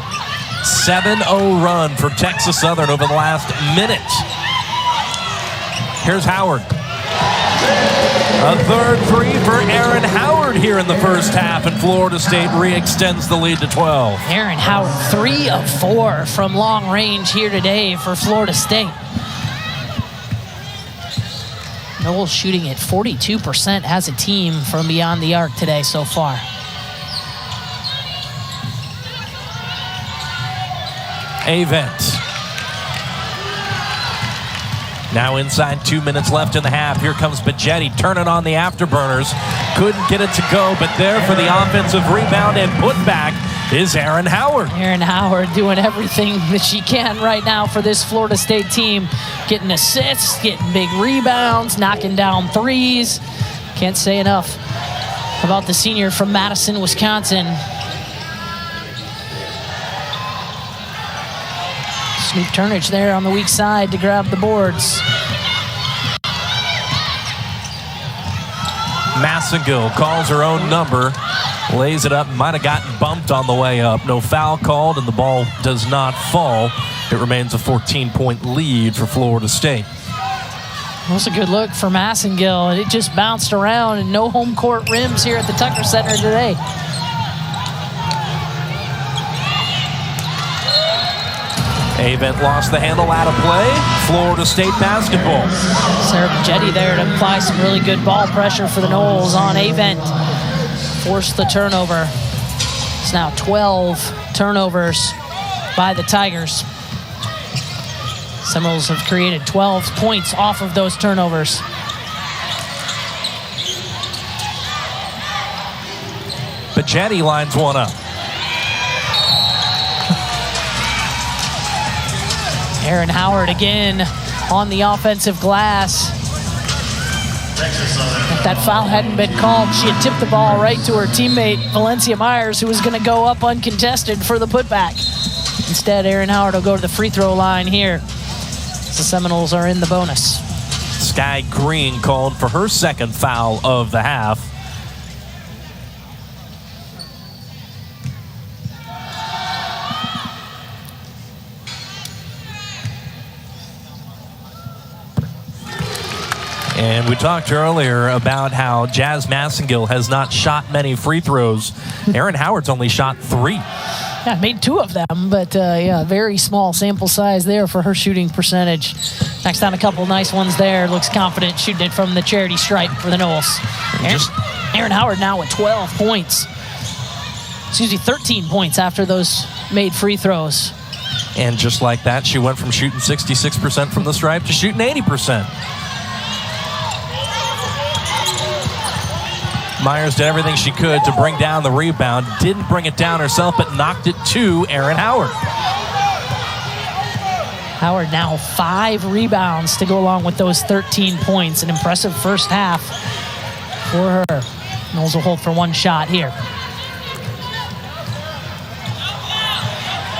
7-0 run for Texas Southern over the last minute. Here's Howard. A 3rd free for Erin Howard here in the first half, and Florida State re-extends the lead to 12. Erin Howard, 3 of 4 from long range here today for Florida State. Noel shooting at 42% as a team from beyond the arc today so far. Avent. Now inside 2 minutes left in the half. Here comes Bajetti turning on the afterburners. Couldn't get it to go, but there for the offensive rebound and putback is Erin Howard. Erin Howard doing everything that she can right now for this Florida State team. Getting assists, getting big rebounds, knocking down threes. Can't say enough about the senior from Madison, Wisconsin. Snoop Turnage there on the weak side to grab the boards. Massengill calls her own number, lays it up, might have gotten bumped on the way up. No foul called, and the ball does not fall. It remains a 14-point lead for Florida State. That was a good look for Massengill, and it just bounced around, and no home court rims here at the Tucker Center today. Avent lost the handle out of play. Florida State basketball. Sarah Bajetti there to apply some really good ball pressure for the Noles on Avent. Forced the turnover. It's now 12 turnovers by the Tigers. Seminoles have created 12 points off of those turnovers. Bajetti lines one up. Erin Howard again on the offensive glass. If that foul hadn't been called, she had tipped the ball right to her teammate, Valencia Myers, who was going to go up uncontested for the putback. Instead, Erin Howard will go to the free throw line here. The Seminoles are in the bonus. Sky Green called for her second foul of the half. And we talked earlier about how Jazz Massengill has not shot many free throws. Erin Howard's only shot 3. Yeah, made 2 of them, but yeah, very small sample size there for her shooting percentage. Knocks down a couple nice ones there. Looks confident shooting it from the charity stripe for the Noles. Erin Howard now with 12 points. Excuse me, 13 points after those made free throws. And just like that, she went from shooting 66% from the stripe to shooting 80%. Myers did everything she could to bring down the rebound. Didn't bring it down herself, but knocked it to Erin Howard. Howard now 5 rebounds to go along with those 13 points. An impressive first half for her. Noles will hold for 1 shot here.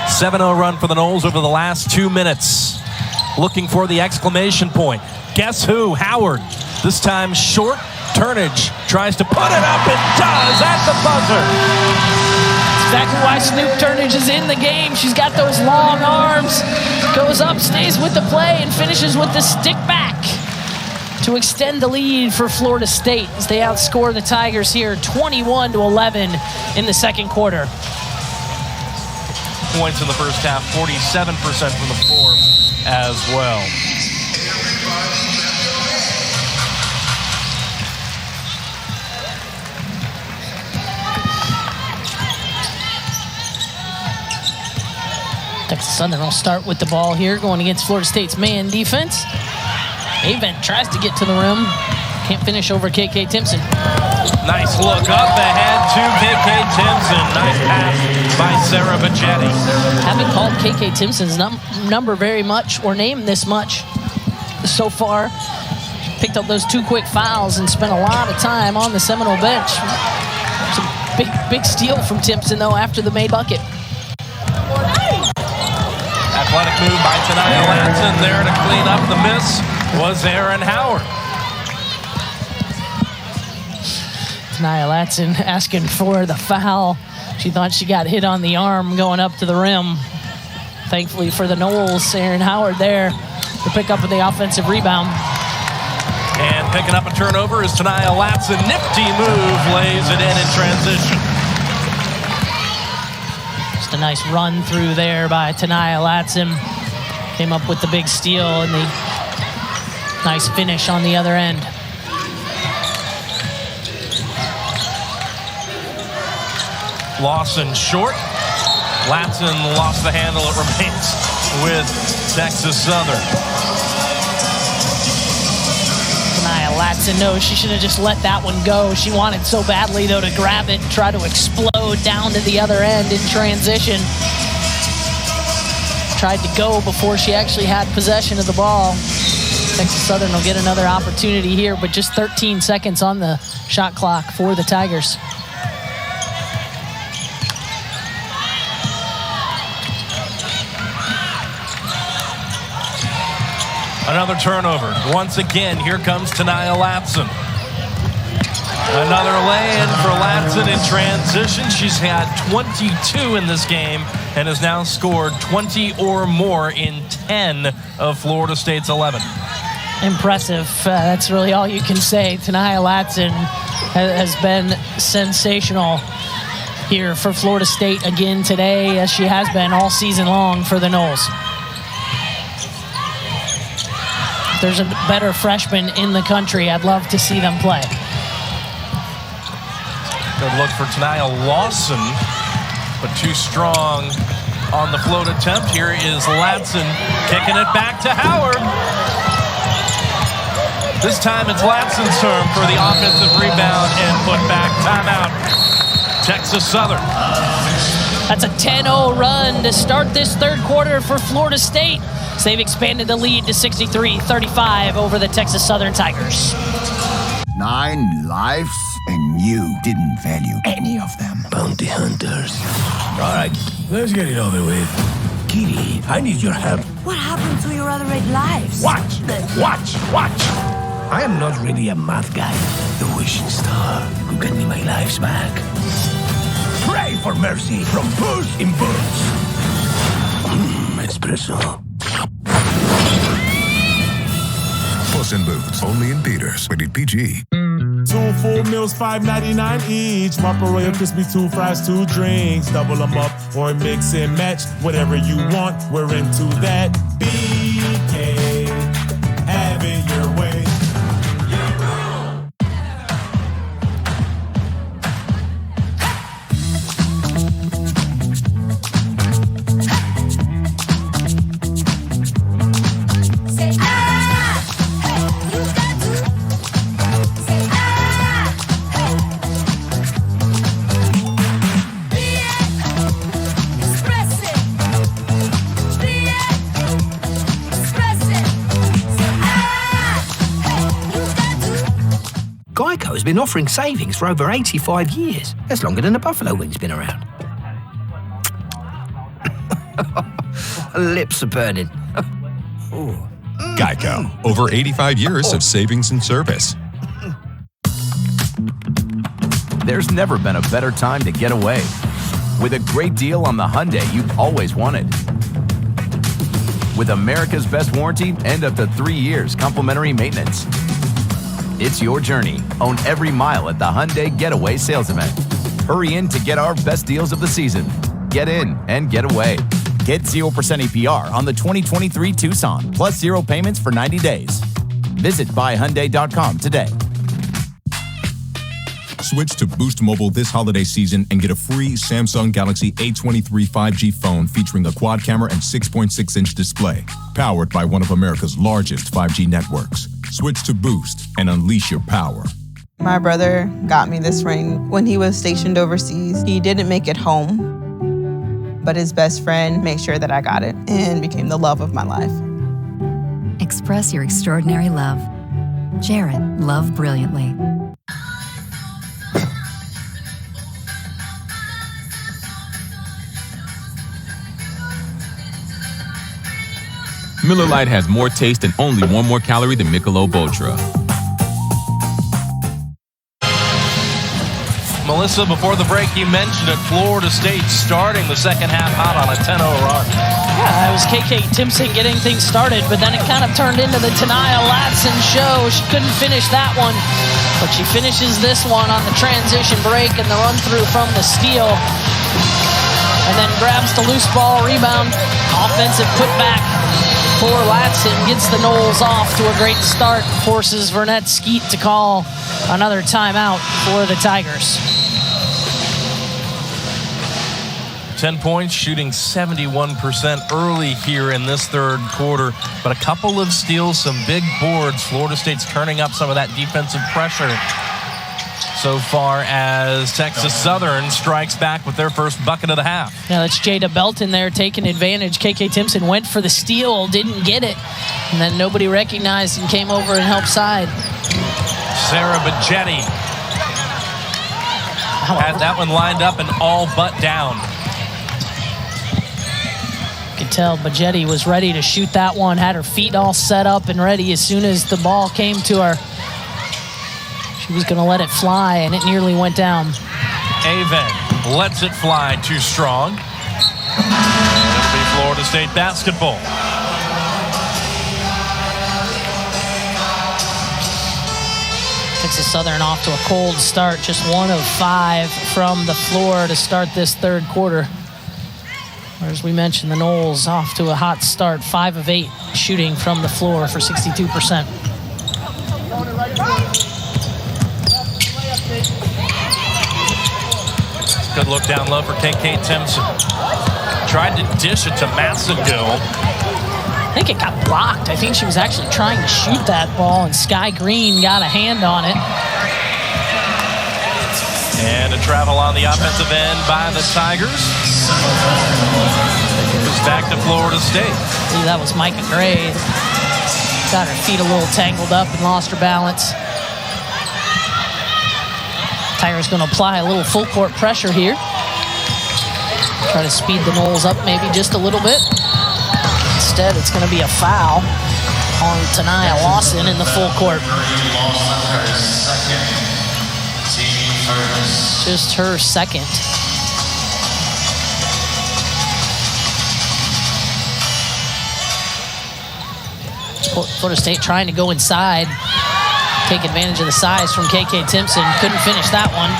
7-0 run for the Noles over the last 2 minutes. Looking for the exclamation point. Guess who? Howard. This time short. Turnage tries to put it up and does at the buzzer. That's exactly why Snoop Turnage is in the game. She's got those long arms. Goes up, stays with the play, and finishes with the stick back to extend the lead for Florida State as they outscore the Tigers here 21-11 in the second quarter. Points in the first half, 47% from the floor as well. Texas Southern will start with the ball here, going against Florida State's man defense. Avent tries to get to the rim. Can't finish over KK Timpson. Nice look up ahead to KK Timpson. Nice pass by Sarah Bajetti. Haven't called KK Timpson's number very much or named this much so far. Picked up those 2 quick fouls and spent a lot of time on the Seminole bench. It's a big steal from Timpson, though, after the made bucket. Athletic move by Ta'Niya Latson there to clean up the miss was Erin Howard. Ta'Niya Latson asking for the foul. She thought she got hit on the arm going up to the rim. Thankfully for the Noles, Erin Howard there to pick up the offensive rebound. And picking up a turnover is Ta'Niya Latson. Nifty move, lays it in transition. Just a nice run through there by Ta'Niya Latson. Came up with the big steal and the nice finish on the other end. Lawson short. Latson lost the handle. It remains with Texas Southern. Ta'Niya Latson knows she should have just let that one go. She wanted so badly, though, to grab it and try to explode down to the other end in transition. Tried to go before she actually had possession of the ball. Texas Southern will get another opportunity here, but just 13 seconds on the shot clock for the Tigers. Another turnover. Once again, here comes Ta'Niya Latson. Another lay-in for Latson in transition. She's had 22 in this game and has now scored 20 or more in 10 of Florida State's 11. Impressive. That's really all you can say. Ta'Niya Latson has been sensational here for Florida State again today, as she has been all season long for the Noles. If there's a better freshman in the country, I'd love to see them play. Good look for Ta'Niya Latson, but too strong on the float attempt. Here is Latson kicking it back to Howard. This time it's Latson's turn for the offensive rebound and put back. Timeout, Texas Southern. That's a 10-0 run to start this third quarter for Florida State. So they've expanded the lead to 63-35 over the Texas Southern Tigers. 9 lives, and you didn't value any of them. Bounty hunters. All right, let's get it over with. Kitty, I need your help. What happened to your other 8 lives? Watch! I am not really a math guy. The wishing star who can me my lives back. Pray for mercy from Puss in Boots. Espresso. Puss in Boots, only in theaters. Rated PG. 2 full meals, $5.99 each. Whopper Royal Crispy, 2 fries, 2 drinks. Double them up or mix and match. Whatever you want, we're into that. BK, have it your way. Geico's been offering savings for over 85 years. That's longer than the buffalo wing's been around. Lips are burning. Geico. Over 85 years of savings and service. There's never been a better time to get away. With a great deal on the Hyundai you've always wanted. With America's best warranty and up to 3 years complimentary maintenance. It's your journey. Own every mile at the Hyundai Getaway Sales Event. Hurry in to get our best deals of the season. Get in and get away. Get 0% APR on the 2023 Tucson, plus 0 payments for 90 days. Visit buyhyundai.com today. Switch to Boost Mobile this holiday season and get a free Samsung Galaxy A23 5G phone featuring a quad camera and 6.6-inch display. Powered by one of America's largest 5G networks. Switch to Boost and unleash your power. My brother got me this ring when he was stationed overseas. He didn't make it home, but his best friend made sure that I got it and became the love of my life. Express your extraordinary love. Jared, love brilliantly. Miller Lite has more taste and only 1 more calorie than Michelob Ultra. Melissa, before the break, you mentioned it. Florida State starting the second half hot on a 10-0 run. Yeah, it was KK Timpson getting things started, but then it kind of turned into the Ta'Niya Latson show. She couldn't finish that one, but she finishes this one on the transition break and the run-through from the steal. And then grabs the loose ball rebound. Offensive putback for Latson. Gets the Noles off to a great start. Forces Vernette Skeet to call another timeout for the Tigers. 10 points, shooting 71% early here in this third quarter. But a couple of steals, some big boards. Florida State's turning up some of that defensive pressure so far as Texas Southern strikes back with their first bucket of the half. Yeah, that's Jada Belton there taking advantage. KK Timpson went for the steal, didn't get it. And then nobody recognized and came over and helped side. Sarah Bajetti had that one lined up and all but down. You could tell Bajetti was ready to shoot that one, had her feet all set up and ready as soon as the ball came to her. She was going to let it fly, and it nearly went down. Avon lets it fly too strong. It'll be Florida State basketball. Texas Southern off to a cold start, just 1 of 5 from the floor to start this third quarter. As we mentioned, the Noles off to a hot start, 5 of 8 shooting from the floor for 62%. Good look down low for KK Timpson. Tried to dish it to Massengill. I think it got blocked. I think she was actually trying to shoot that ball, and Sky Green got a hand on it. And a travel on the offensive end by the Tigers. It's back to Florida State. I believe that was Micah Gray. Got her feet a little tangled up and lost her balance. Tigers going to apply a little full court pressure here. Try to speed the Noles up maybe just a little bit. Instead, it's going to be a foul on Ta'Niya Latson in the full court. Just her second. Florida State trying to go inside, take advantage of the size from KK Timpson. Couldn't finish that one.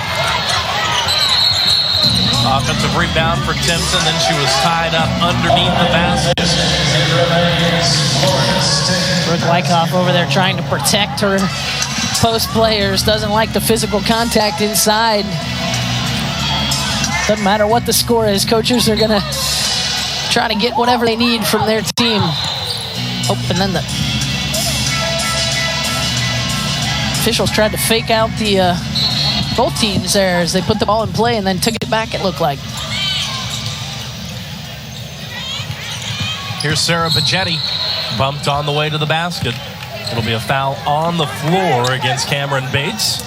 Offensive rebound for Timpson, then she was tied up underneath the basket. Brooke Wyckoff over there trying to protect her post players. Doesn't like the physical contact inside. Doesn't matter what the score is. Coaches are going to try to get whatever they need from their team. Oh, and then the officials tried to fake out the both teams there as they put the ball in play and then took it back, it looked like. Here's Sarah Bajetti, bumped on the way to the basket. It'll be a foul on the floor against Cameron Bates.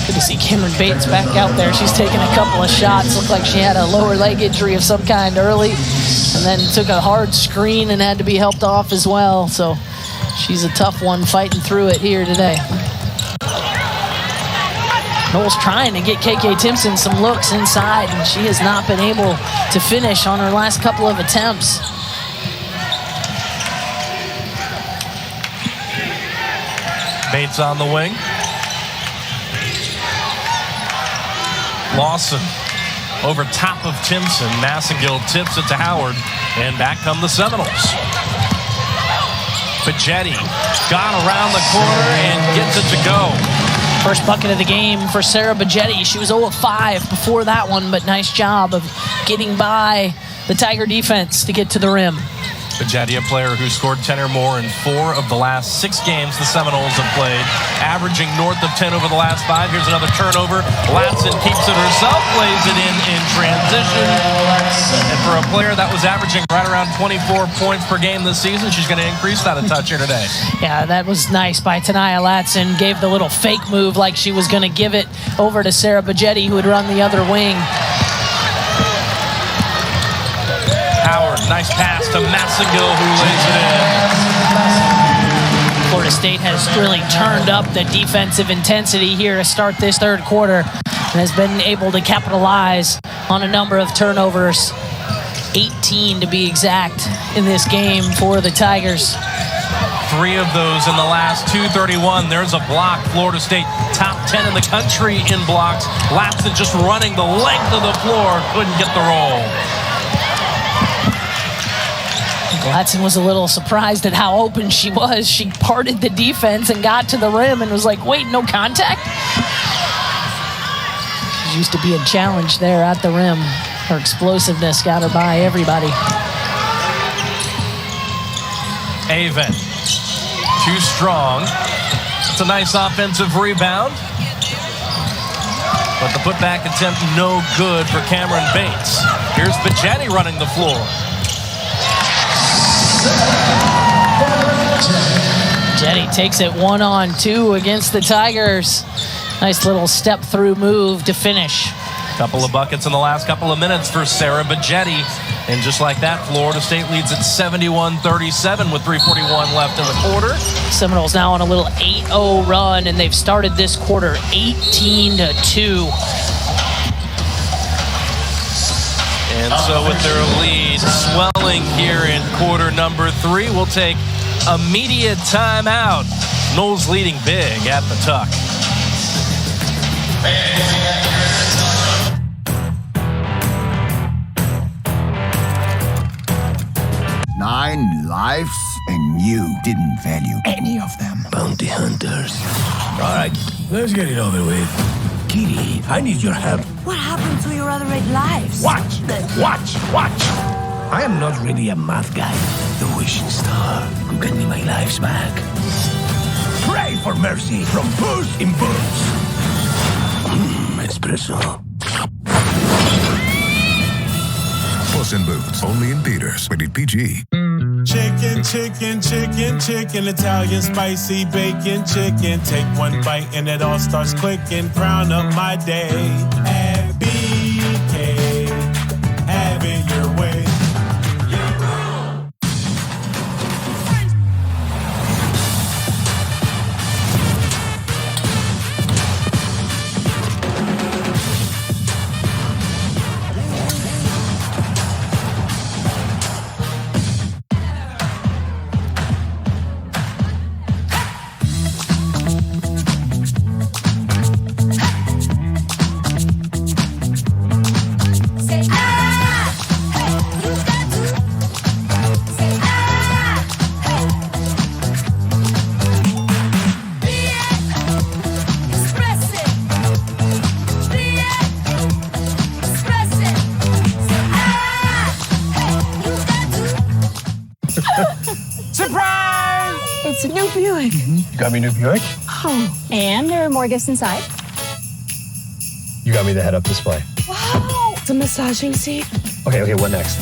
Good to see Cameron Bates back out there. She's taken a couple of shots. Looked like she had a lower leg injury of some kind early, and then took a hard screen and had to be helped off as well. So she's a tough one fighting through it here today. Noles trying to get KK Timpson some looks inside, and she has not been able to finish on her last couple of attempts. Bates on the wing. Lawson over top of Timpson. Massengill tips it to Howard, and back come the Seminoles. Bajetti got around the corner and gets it to go. First bucket of the game for Sarah Bajetti. She was 0 of 5 before that one, but nice job of getting by the Tiger defense to get to the rim. Bajetti, a player who scored 10 or more in 4 of the last 6 games the Seminoles have played, averaging north of 10 over the last 5. Here's another turnover. Latson keeps it herself, plays it in transition. And for a player that was averaging right around 24 points per game this season, she's going to increase that a touch here today. Yeah, that was nice by Ta'Niya Latson. Gave the little fake move like she was going to give it over to Sarah Bajetti, who would run the other wing. Howard, nice pass to Massengill, who lays it in. Florida State has really turned up the defensive intensity here to start this third quarter and has been able to capitalize on a number of turnovers. 18 to be exact in this game for the Tigers. 3 of those in the last 2:31. There's a block. Florida State top 10 in the country in blocks. Latson just running the length of the floor, couldn't get the roll. Latson was a little surprised at how open she was. She parted the defense and got to the rim and was like, wait, no contact? used to be a challenge there at the rim. Her explosiveness got her by everybody. Avon, too strong. It's a nice offensive rebound. But the putback attempt no good for Cameron Bates. Here's Bajeti running the floor. Jetty takes it 1-on-2 against the Tigers. Nice little step-through move to finish. Couple of buckets in the last couple of minutes for Sarah Bajeti. And just like that, Florida State leads at 71-37 with 3:41 left in the quarter. Seminoles now on a little 8-0 run, and they've started this quarter 18-2. And so with their lead swelling here in quarter number 3, we'll take a media timeout. Knowles leading big at the tuck. 9 lives, and you didn't value any of them. Bounty hunters. All right, let's get it over with. Kitty, I need your help. What happened to your other 8 lives? Watch! I am not really a math guy. The wishing star who get me my lives back. Pray for mercy from Puss in Boots. Espresso. Puss in Boots, only in theaters. Rated PG. Chicken, chicken, chicken, chicken, Italian spicy bacon chicken. Take one bite and it all starts clicking. Crown up my day at BK. Have it your way. Surprise! It's a new Buick. You got me a new Buick? Oh, and there are more gifts inside. You got me the head-up display. Wow! It's a massaging seat. Okay, what next?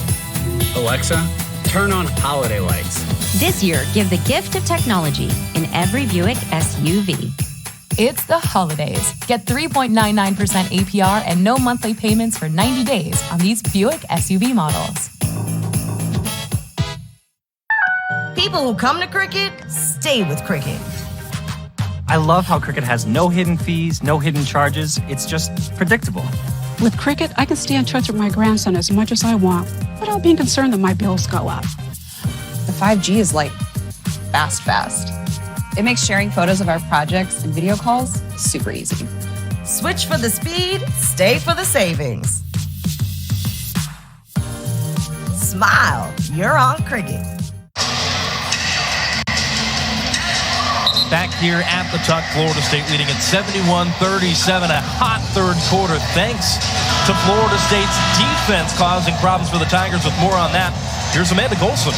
Alexa, turn on holiday lights. This year, give the gift of technology in every Buick SUV. It's the holidays. Get 3.99% APR and no monthly payments for 90 days on these Buick SUV models. People who come to Cricket, stay with Cricket. I love how Cricket has no hidden fees, no hidden charges. It's just predictable. With Cricket, I can stay in touch with my grandson as much as I want without being concerned that my bills go up. The 5G is like fast. It makes sharing photos of our projects and video calls super easy. Switch for the speed, stay for the savings. Smile, you're on Cricket. Back here at the tuck, Florida State leading at 71-37, a hot third quarter thanks to Florida State's defense causing problems for the Tigers. With more on that, here's Amanda Golson.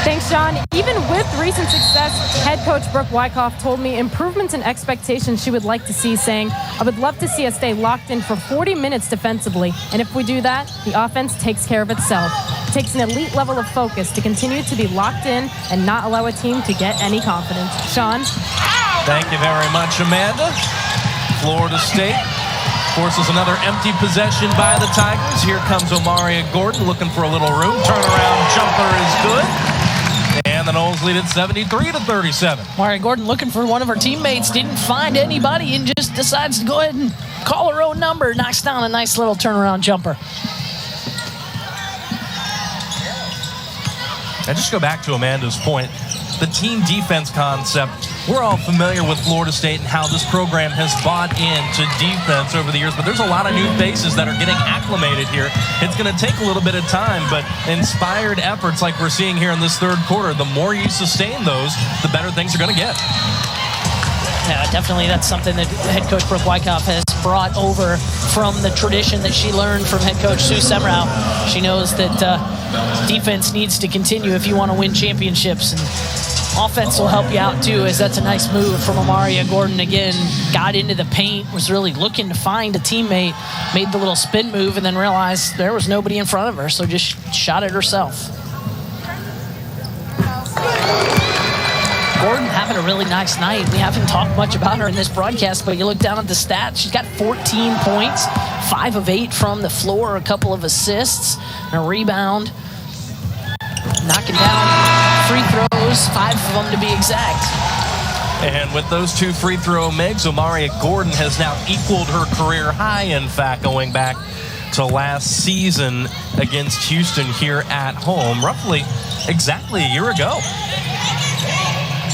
Thanks, John. Even with recent success, head coach Brooke Wyckoff told me improvements and expectations she would like to see, saying, I would love to see us stay locked in for 40 minutes defensively. And if we do that, the offense takes care of itself. It takes an elite level of focus to continue to be locked in and not allow a team to get any confidence. Sean? Thank you very much, Amanda. Florida State forces another empty possession by the Tigers. Here comes Omaria Gordon looking for a little room. Turnaround jumper is good. And the Noles lead at 73-37. Mario Gordon looking for one of her teammates, didn't find anybody, and just decides to go ahead and call her own number. Knocks down a nice little turnaround jumper. I just go back to Amanda's point. The team defense concept, we're all familiar with Florida State and how this program has bought into defense over the years, but there's a lot of new faces that are getting acclimated here. It's going to take a little bit of time, but inspired efforts like we're seeing here in this third quarter, the more you sustain those, the better things are going to get. Yeah, definitely that's something that head coach Brooke Wyckoff has just brought over from the tradition that she learned from head coach Sue Seminoles. She knows that defense needs to continue if you want to win championships. And offense will help you out too, as that's a nice move from Amaria Gordon. Again, got into the paint, was really looking to find a teammate, made the little spin move, and then realized there was nobody in front of her, so just shot it herself. Gordon having a really nice night. We haven't talked much about her in this broadcast, but you look down at the stats, she's got 14 points, 5 of 8 from the floor, a couple of assists, and a rebound. Knocking down free throws, 5 of them to be exact. And with those 2 free throw makes, Amaria Gordon has now equaled her career high, in fact, going back to last season against Houston here at home, roughly exactly a year ago.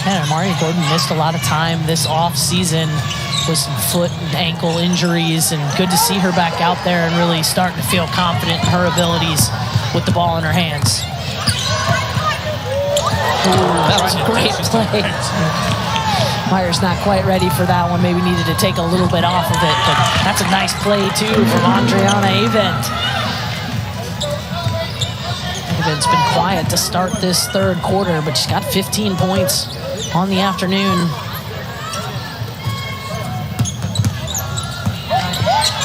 And Amaria Gordon missed a lot of time this off season with some foot and ankle injuries, and good to see her back out there and really starting to feel confident in her abilities with the ball in her hands. Ooh, that was a great play. Myers not quite ready for that one. Maybe needed to take a little bit off of it, but that's a nice play too from Andriana Avent. Avent's been quiet to start this third quarter, but she's got 15 points on the afternoon.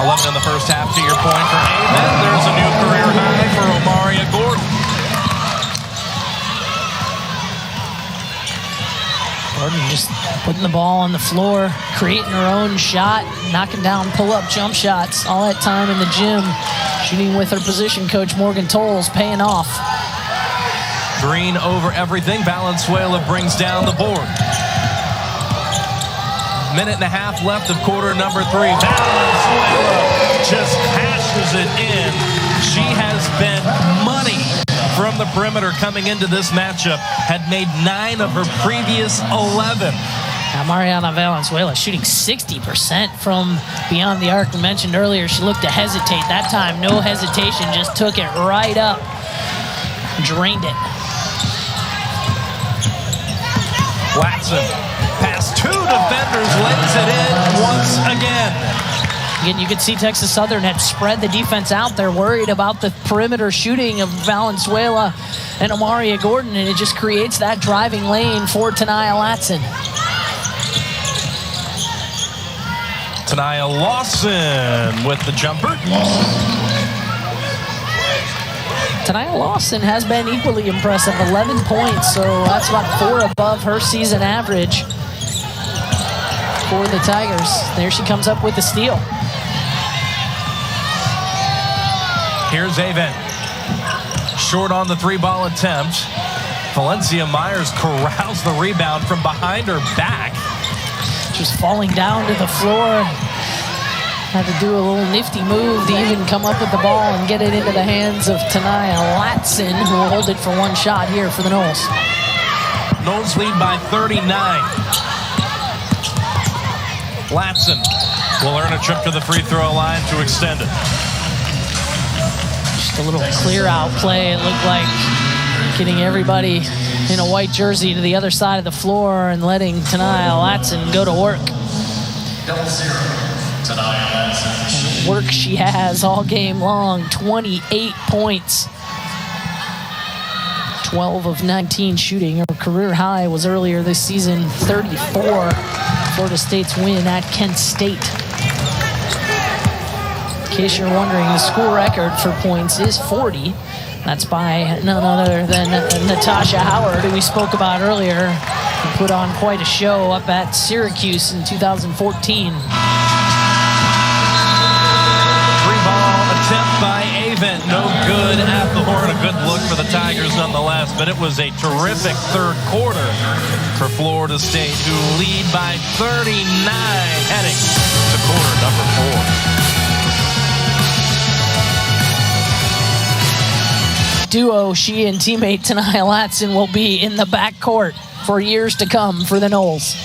11 in the first half, to your point for Avent. There's a new career high for Amaria Gordon. Gordon just putting the ball on the floor, creating her own shot, knocking down pull-up jump shots all that time in the gym. Shooting with her position coach, Morgan Tolles, paying off. Green over everything. Valenzuela brings down the board. Minute and a half left of quarter number 3. Valenzuela just cashes it in. She has been money from the perimeter coming into this matchup. Had made 9 of her previous 11. Now Mariana Valenzuela shooting 60% from beyond the arc. We mentioned earlier she looked to hesitate. That time, no hesitation, just took it right up. Drained it. Latson, past 2 defenders, lays it in once again. Again, you could see Texas Southern had spread the defense out. They're worried about the perimeter shooting of Valenzuela and Amaria Gordon, and it just creates that driving lane for Ta'Niya Latson. Ta'Niya Latson with the jumper. Ta'Niya Latson has been equally impressive, 11 points, so that's about 4 above her season average for the Tigers. There she comes up with the steal. Here's Avent. Short on the 3-ball attempt. Valencia Myers corrals the rebound from behind her back. Just falling down to the floor. Had to do a little nifty move to even come up with the ball and get it into the hands of Ta'Niya Latson, who will hold it for one shot here for the Noles. Noles lead by 39. Latson will earn a trip to the free throw line to extend it. Just a little clear out play. It looked like getting everybody in a white jersey to the other side of the floor and letting Ta'Niya Latson go to work. 0-0, Ta'Niya Latson. Work she has all game long, 28 points. 12 of 19 shooting. Her career high was earlier this season, 34. Florida State's win at Kent State. In case you're wondering, the school record for points is 40. That's by none other than Natasha Howard, who we spoke about earlier, who put on quite a show up at Syracuse in 2014. 3-ball attempt by Avent, no good at the horn. A good look for the Tigers nonetheless, but it was a terrific third quarter for Florida State, who lead by 39 heading to quarter number 4. Duo, she and teammate Ta'Niya Latson will be in the backcourt for years to come for the Noles.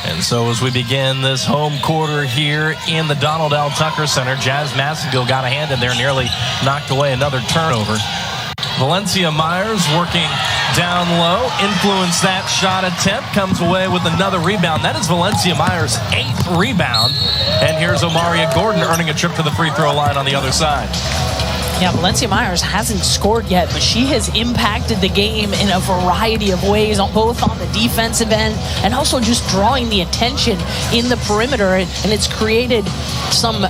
And so as we begin this home quarter here in the Donald L. Tucker Center, Jazz Massengill got a hand in there, nearly knocked away another turnover. Valencia Myers working down low, influenced that shot attempt, comes away with another rebound. That is Valencia Myers' 8th rebound. And here's Omaria Gordon earning a trip to the free throw line on the other side. Yeah, Valencia Myers hasn't scored yet, but she has impacted the game in a variety of ways, both on the defensive end and also just drawing the attention in the perimeter. And it's created some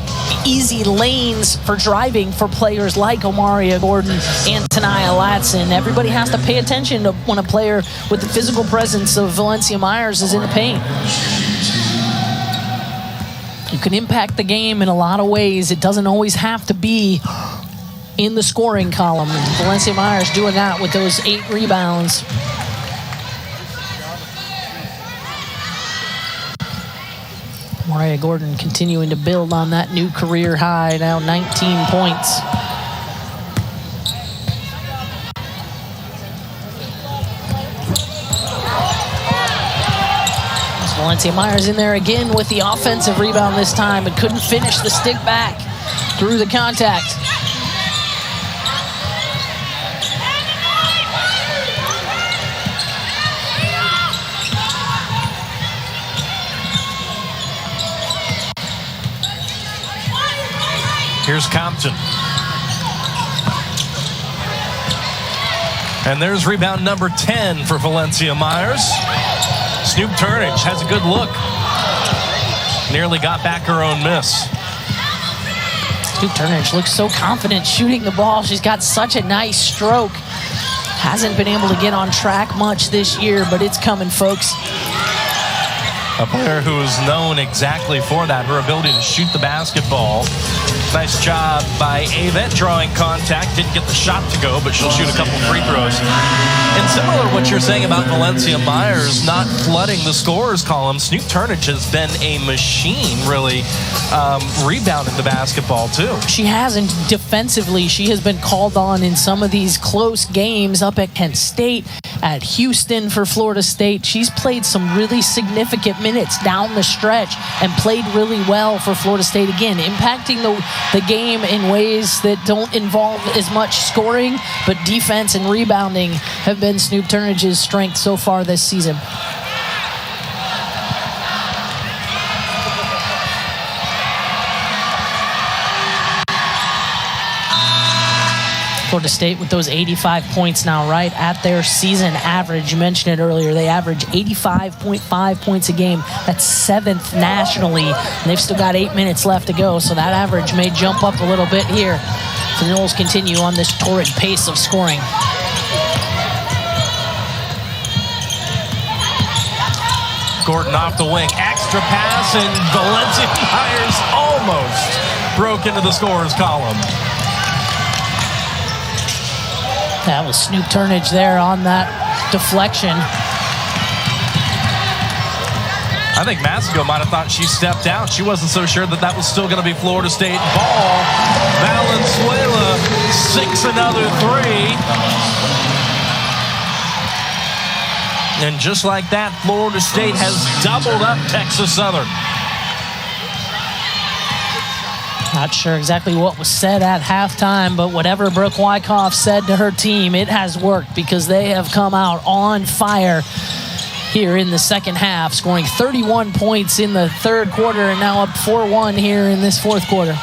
easy lanes for driving for players like Omaria Gordon and Ta'Niya Latson. Everybody has to pay attention to when a player with the physical presence of Valencia Myers is in the paint. You can impact the game in a lot of ways. It doesn't always have to be in the scoring column. Valencia Myers doing that with those 8 rebounds. Omaria Gordon continuing to build on that new career high, now 19 points. Valencia Myers in there again with the offensive rebound this time, but couldn't finish the stick back through the contact. Here's Compton. And there's rebound number 10 for Valencia Myers. Snoop Turnage has a good look. Nearly got back her own miss. Snoop Turnage looks so confident shooting the ball. She's got such a nice stroke. Hasn't been able to get on track much this year, but it's coming, folks. A player who is known exactly for that, her ability to shoot the basketball. Nice job by Avett drawing contact. Didn't get the shot to go, but she'll shoot a couple free throws. And similar to what you're saying about Valencia Myers not flooding the scorers column, Snoop Turnage has been a machine, really, rebounding the basketball, too. She hasn't defensively. She has been called on in some of these close games up at Kent State, at Houston for Florida State. She's played some really significant minutes down the stretch and played really well for Florida State. Again, impacting the game in ways that don't involve as much scoring, but defense and rebounding have been Snoop Turnage's strength so far this season. Florida State with those 85 points now, right at their season average. You mentioned it earlier. They average 85.5 points a game. That's 7th nationally. And they've still got 8 minutes left to go, so that average may jump up a little bit here. Seminoles continue on this torrid pace of scoring. Gordon off the wing. Extra pass, and Valencia Myers almost broke into the scorer's column. That was Snoop Turnage there on that deflection. I think Massico might have thought she stepped out. She wasn't so sure that that was still going to be Florida State ball. Valenzuela sinks another 3. And just like that, Florida State has doubled up Texas Southern. Not sure exactly what was said at halftime, but whatever Brooke Wyckoff said to her team, it has worked because they have come out on fire here in the second half, scoring 31 points in the third quarter and now up 4-1 here in this fourth quarter.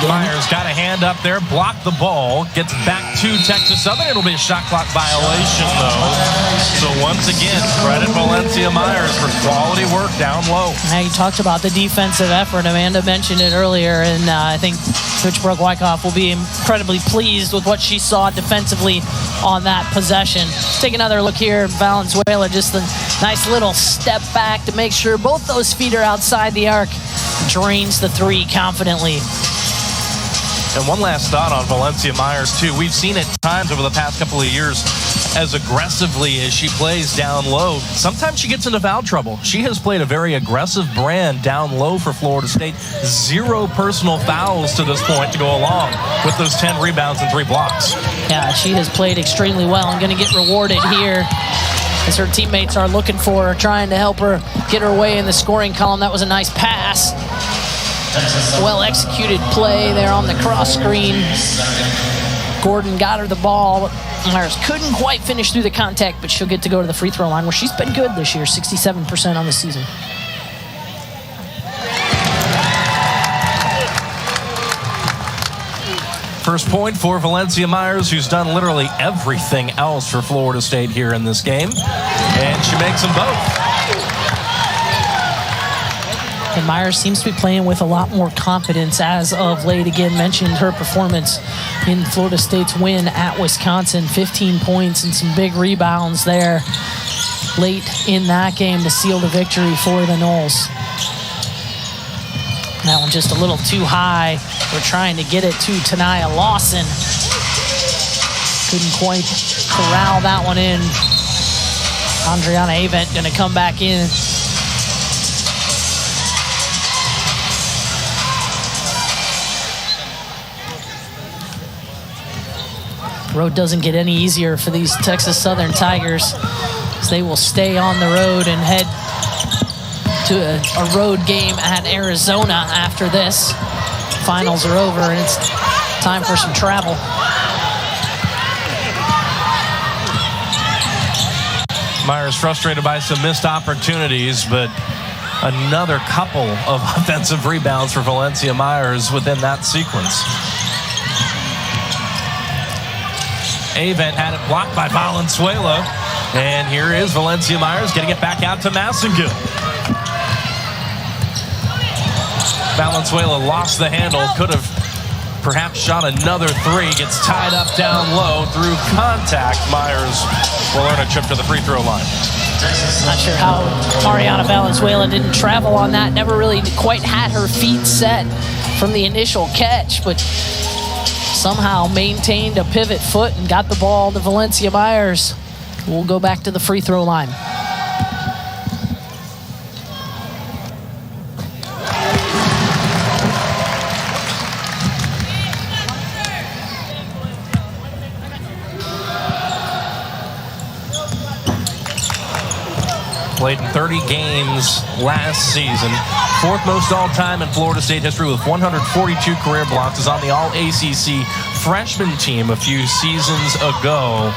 Myers got a hand up there, blocked the ball, gets back to Texas Southern. It'll be a shot clock violation, though. So once again, credit Valencia Myers for quality work down low. Now, you talked about the defensive effort. Amanda mentioned it earlier, and I think Coach Brooke Wyckoff will be incredibly pleased with what she saw defensively on that possession. Take another look here. Valenzuela, just a nice little step back to make sure both those feet are outside the arc. Drains the 3 confidently. And one last thought on Valencia Myers, too. We've seen at times over the past couple of years, as aggressively as she plays down low, sometimes she gets into foul trouble. She has played a very aggressive brand down low for Florida State. 0 personal fouls to this point to go along with those 10 rebounds and 3 blocks. Yeah, she has played extremely well and going to get rewarded here as her teammates are looking for her, trying to help her get her way in the scoring column. That was a nice pass. Well-executed play there on the cross screen. Gordon got her the ball. Myers couldn't quite finish through the contact, but she'll get to go to the free throw line, where she's been good this year, 67% on the season. First point for Valencia Myers, who's done literally everything else for Florida State here in this game. And she makes them both. And Myers seems to be playing with a lot more confidence as of late. Again, mentioned her performance in Florida State's win at Wisconsin. 15 points and some big rebounds there late in that game to seal the victory for the Noles. That one just a little too high. We're trying to get it to Ta'Niya Latson. Couldn't quite corral that one in. Adriana Avent going to come back in. Road doesn't get any easier for these Texas Southern Tigers, as they will stay on the road and head to a road game at Arizona after this. Finals are over and it's time for some travel. Myers frustrated by some missed opportunities, but another couple of offensive rebounds for Valencia Myers within that sequence. Avent had it blocked by Valenzuela. And here is Valencia Myers getting it back out to Massengill. Valenzuela lost the handle, could have perhaps shot another three, gets tied up down low through contact. Myers will earn a trip to the free throw line. Not sure how Mariana Valenzuela didn't travel on that. Never really quite had her feet set from the initial catch, but somehow maintained a pivot foot and got the ball to Valencia Myers. We'll go back to the free throw line. Played in 30 games last season. Fourth most all-time in Florida State history with 142 career blocks. Is on the All-ACC freshman team a few seasons ago.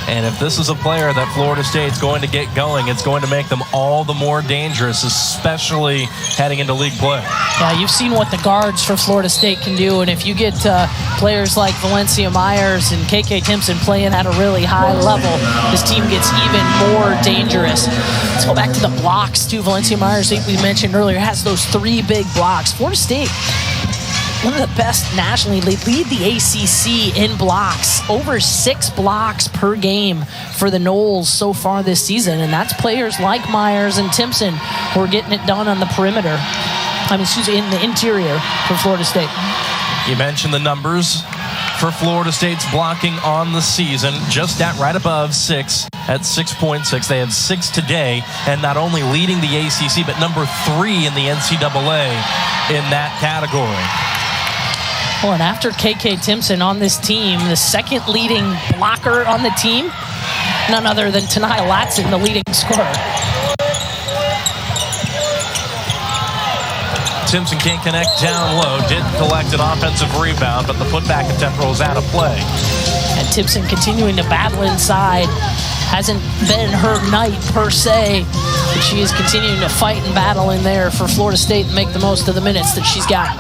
And if this is a player that Florida State's going to get going, it's going to make them all the more dangerous, especially heading into league play. Yeah, you've seen what the guards for Florida State can do, and if you get players like Valencia Myers and KK Timpson playing at a really high level, this team gets even more dangerous. Let's go back to the blocks, too. Valencia Myers, we mentioned earlier, has those 3 big blocks. Florida State, one of the best nationally. They lead the ACC in blocks. Over 6 blocks per game for the Noles so far this season. And that's players like Myers and Timpson who are getting it done on the perimeter. In the interior for Florida State. You mentioned the numbers for Florida State's blocking on the season. Just at right above 6 at 6.6. They have 6 today. And not only leading the ACC, but number 3 in the NCAA in that category. Well, and after KK Timpson on this team, the second leading blocker on the team, none other than Ta'Niya Latson, the leading scorer. Timpson can't connect down low, did collect an offensive rebound, but the putback attempt rolls out of play. And Timpson continuing to battle inside. Hasn't been her night per se, but she is continuing to fight and battle in there for Florida State and make the most of the minutes that she's got.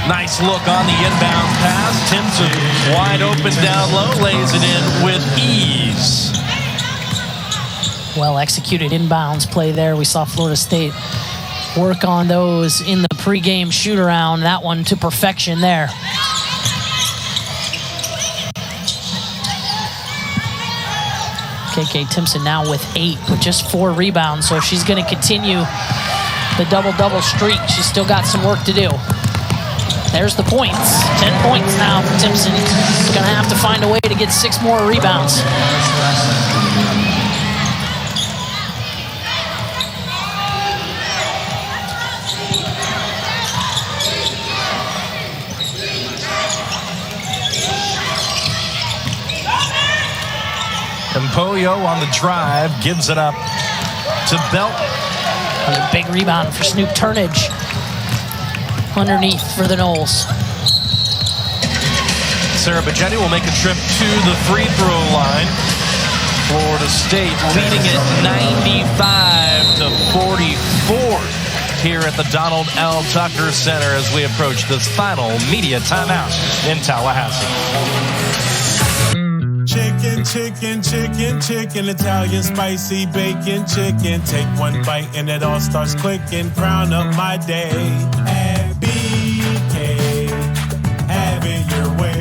Nice look on the inbound pass. Timpson wide open down low, lays it in with ease. Well executed inbounds play there. We saw Florida State work on those in the pregame shoot around. That one to perfection there. KK Timpson now with 8 with just 4 rebounds. So if she's going to continue the double-double streak, she's still got some work to do. There's the points. 10 points now for Timpson. Going to have to find a way to get 6 more rebounds. And Pollo on the drive gives it up to Belton. And a big rebound for Snoop Turnage underneath for the Noles. Sarah Bajetti will make a trip to the free throw line. Florida State leading it 95-44 here at the Donald L. Tucker Center as we approach this final media timeout in Tallahassee. Chicken, chicken, chicken, chicken, Italian spicy bacon chicken. Take one bite and it all starts clicking. Crown up my day at BK. Have it your way.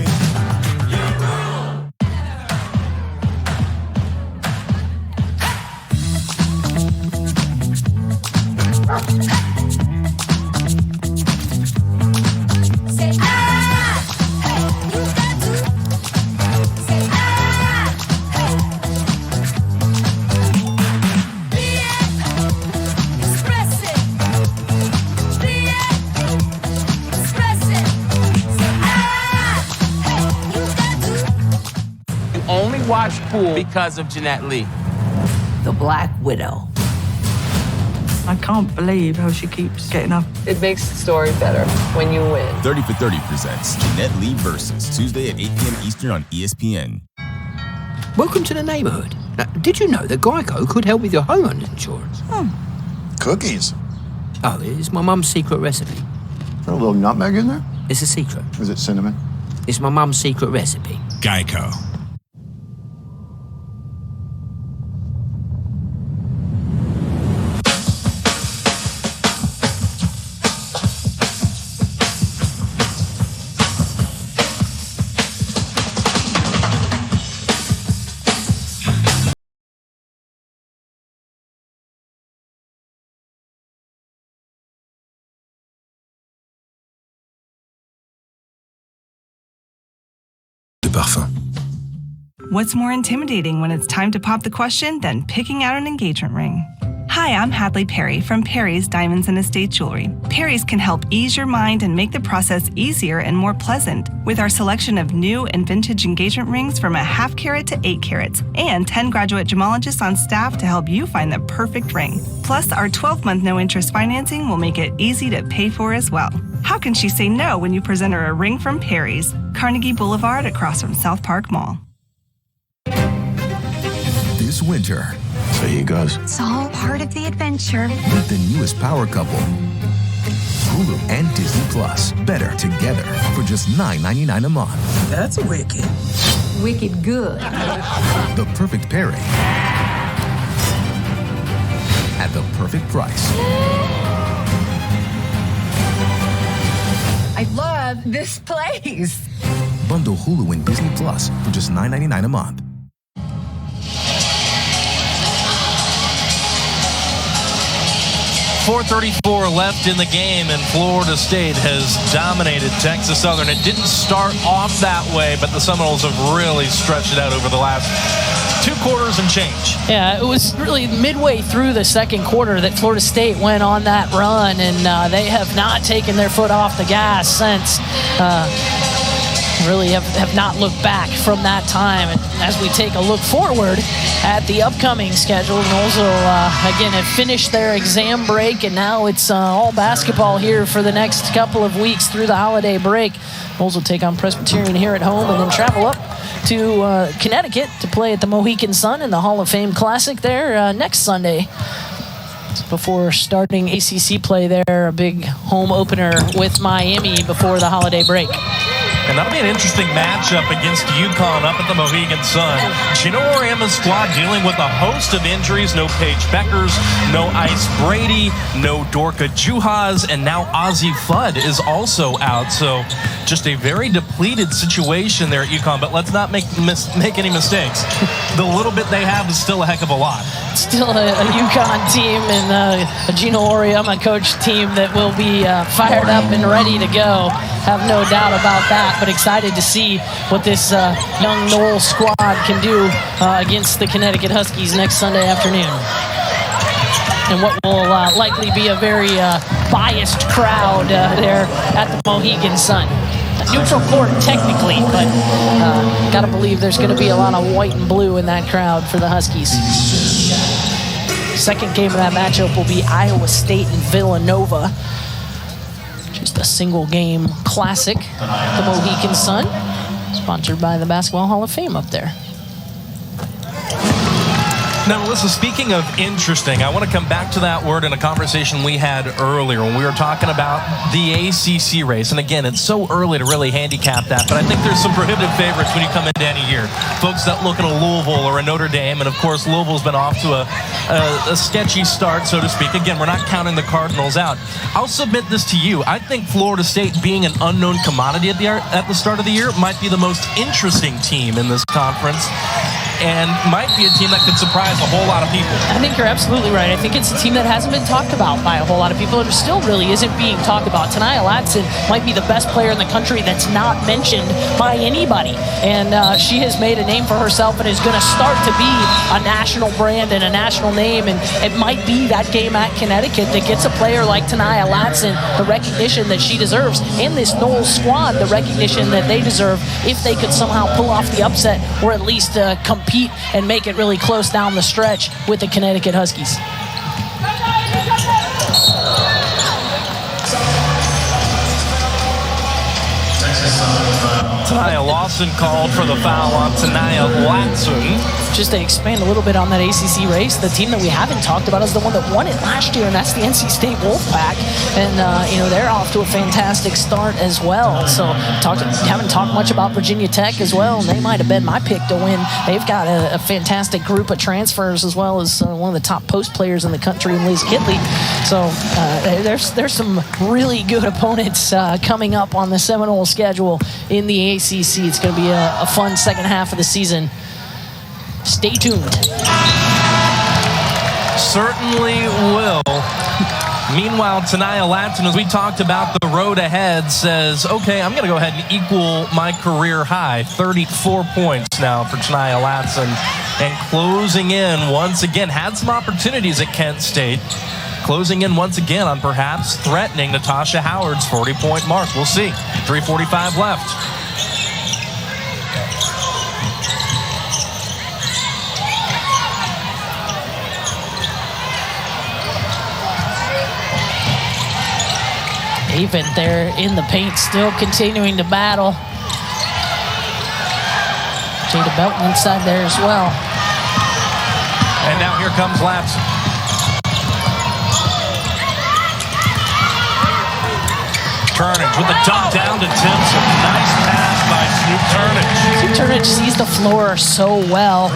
Watch pool because of Jeanette Lee. The Black Widow. I can't believe how she keeps getting up. It makes the story better when you win. 30 for 30 presents Jeanette Lee versus Tuesday at 8 p.m. Eastern on ESPN. Welcome to the neighborhood. Now, did you know that Geico could help with your homeowner's insurance? Cookies. Oh, it's my mum's secret recipe. A little nutmeg in there? It's a secret. Is it cinnamon? It's my mum's secret recipe. Geico. Parfum. What's more intimidating when it's time to pop the question than picking out an engagement ring? Hi, I'm Hadley Perry from Perry's Diamonds and Estate Jewelry. Perry's can help ease your mind and make the process easier and more pleasant with our selection of new and vintage engagement rings from 1/2 carat to 8 carats and 10 graduate gemologists on staff to help you find the perfect ring. Plus, our 12-month no-interest financing will make it easy to pay for as well. How can she say no when you present her a ring from Perry's, Carnegie Boulevard across from South Park Mall? This winter, So he goes. It's all part of the adventure. meet the newest power couple. Hulu and Disney Plus. Better together for just $9.99 a month. That's wicked. Wicked good. The perfect pairing at the perfect price. I love this place. Bundle Hulu and Disney Plus for just $9.99 a month. .434 left in the game, and Florida State has dominated Texas Southern. It didn't start off that way, but the Seminoles have really stretched it out over the last 2 quarters and change. Yeah, it was really midway through the second quarter that Florida State went on that run, and they have not taken their foot off the gas since. Really have not looked back from that time. And as we take a look forward at the upcoming schedule, Noles will, again, have finished their exam break, and now it's all basketball here for the next couple of weeks through the holiday break. Noles will take on Presbyterian here at home and then travel up to Connecticut to play at the Mohegan Sun in the Hall of Fame Classic there next Sunday. Before starting ACC play there, a big home opener with Miami before the holiday break. And that'll be an interesting matchup against UConn up at the Mohegan Sun. Gino Auriemma's squad dealing with a host of injuries. No Paige Beckers, no Ice Brady, no Dorka Juhas, and now Ozzie Fudd is also out. So just a very depleted situation there at UConn. But let's not make any mistakes. The little bit they have is still a heck of a lot. Still a UConn team and a Gino Auriemma coach team that will be fired up and ready to go. Have no doubt about that, but excited to see what this young Noles squad can do against the Connecticut Huskies next Sunday afternoon. And what will likely be a very biased crowd there at the Mohegan Sun. A neutral court technically, but gotta believe there's gonna be a lot of white and blue in that crowd for the Huskies. second game of that matchup will be Iowa State and Villanova. Just a single game classic. The Mohican Sun, sponsored by the Basketball Hall of Fame up there. Now, Melissa, speaking of interesting, I want to come back to that word in a conversation we had earlier when we were talking about the ACC race. And again, it's so early to really handicap that, but I think there's some prohibitive favorites when you come into any year. Folks that look at a Louisville or a Notre Dame, and of course, Louisville's been off to a sketchy start, so to speak. Again, we're not counting the Cardinals out. I'll submit this to you. I think Florida State, being an unknown commodity at the start of the year, might be the most interesting team in this conference, and might be a team that could surprise a whole lot of people. I think you're absolutely right. I think it's a team that hasn't been talked about by a whole lot of people, and still really isn't being talked about. Ta'Niya Latson might be the best player in the country that's not mentioned by anybody, and she has made a name for herself and is going to start to be a national brand and a national name, and it might be that game at Connecticut that gets a player like Ta'Niya Latson the recognition that she deserves, and this Noles squad the recognition that they deserve if they could somehow pull off the upset or at least compete and make it really close down the stretch with the Connecticut Huskies. Ta'Niya Latson called for the foul on Ta'Niya Latson. Just to expand a little bit on that ACC race, the team that we haven't talked about is the one that won it last year, and that's the NC State Wolfpack. And, they're off to a fantastic start as well. So haven't talked much about Virginia Tech as well, and they might have been my pick to win. They've got a fantastic group of transfers as well as one of the top post players in the country in Liz Kitley. So there's some really good opponents coming up on the Seminole schedule in the ACC. It's going to be a fun second half of the season. Stay tuned. Certainly will. Meanwhile, Ta'Niya Latson, as we talked about the road ahead, says, okay, I'm going to go ahead and equal my career high. 34 points now for Ta'Niya Latson. And closing in once again, had some opportunities at Kent State. Closing in once again on perhaps threatening Natasha Howard's 40-point mark. We'll see. 3:45 left. Even there in the paint, still continuing to battle. Jada Belton inside there as well. And now here comes Latson. Turnage with the dump down to Timpson. Nice pass by Snoop Turnage. Snoop Turnage sees the floor so well.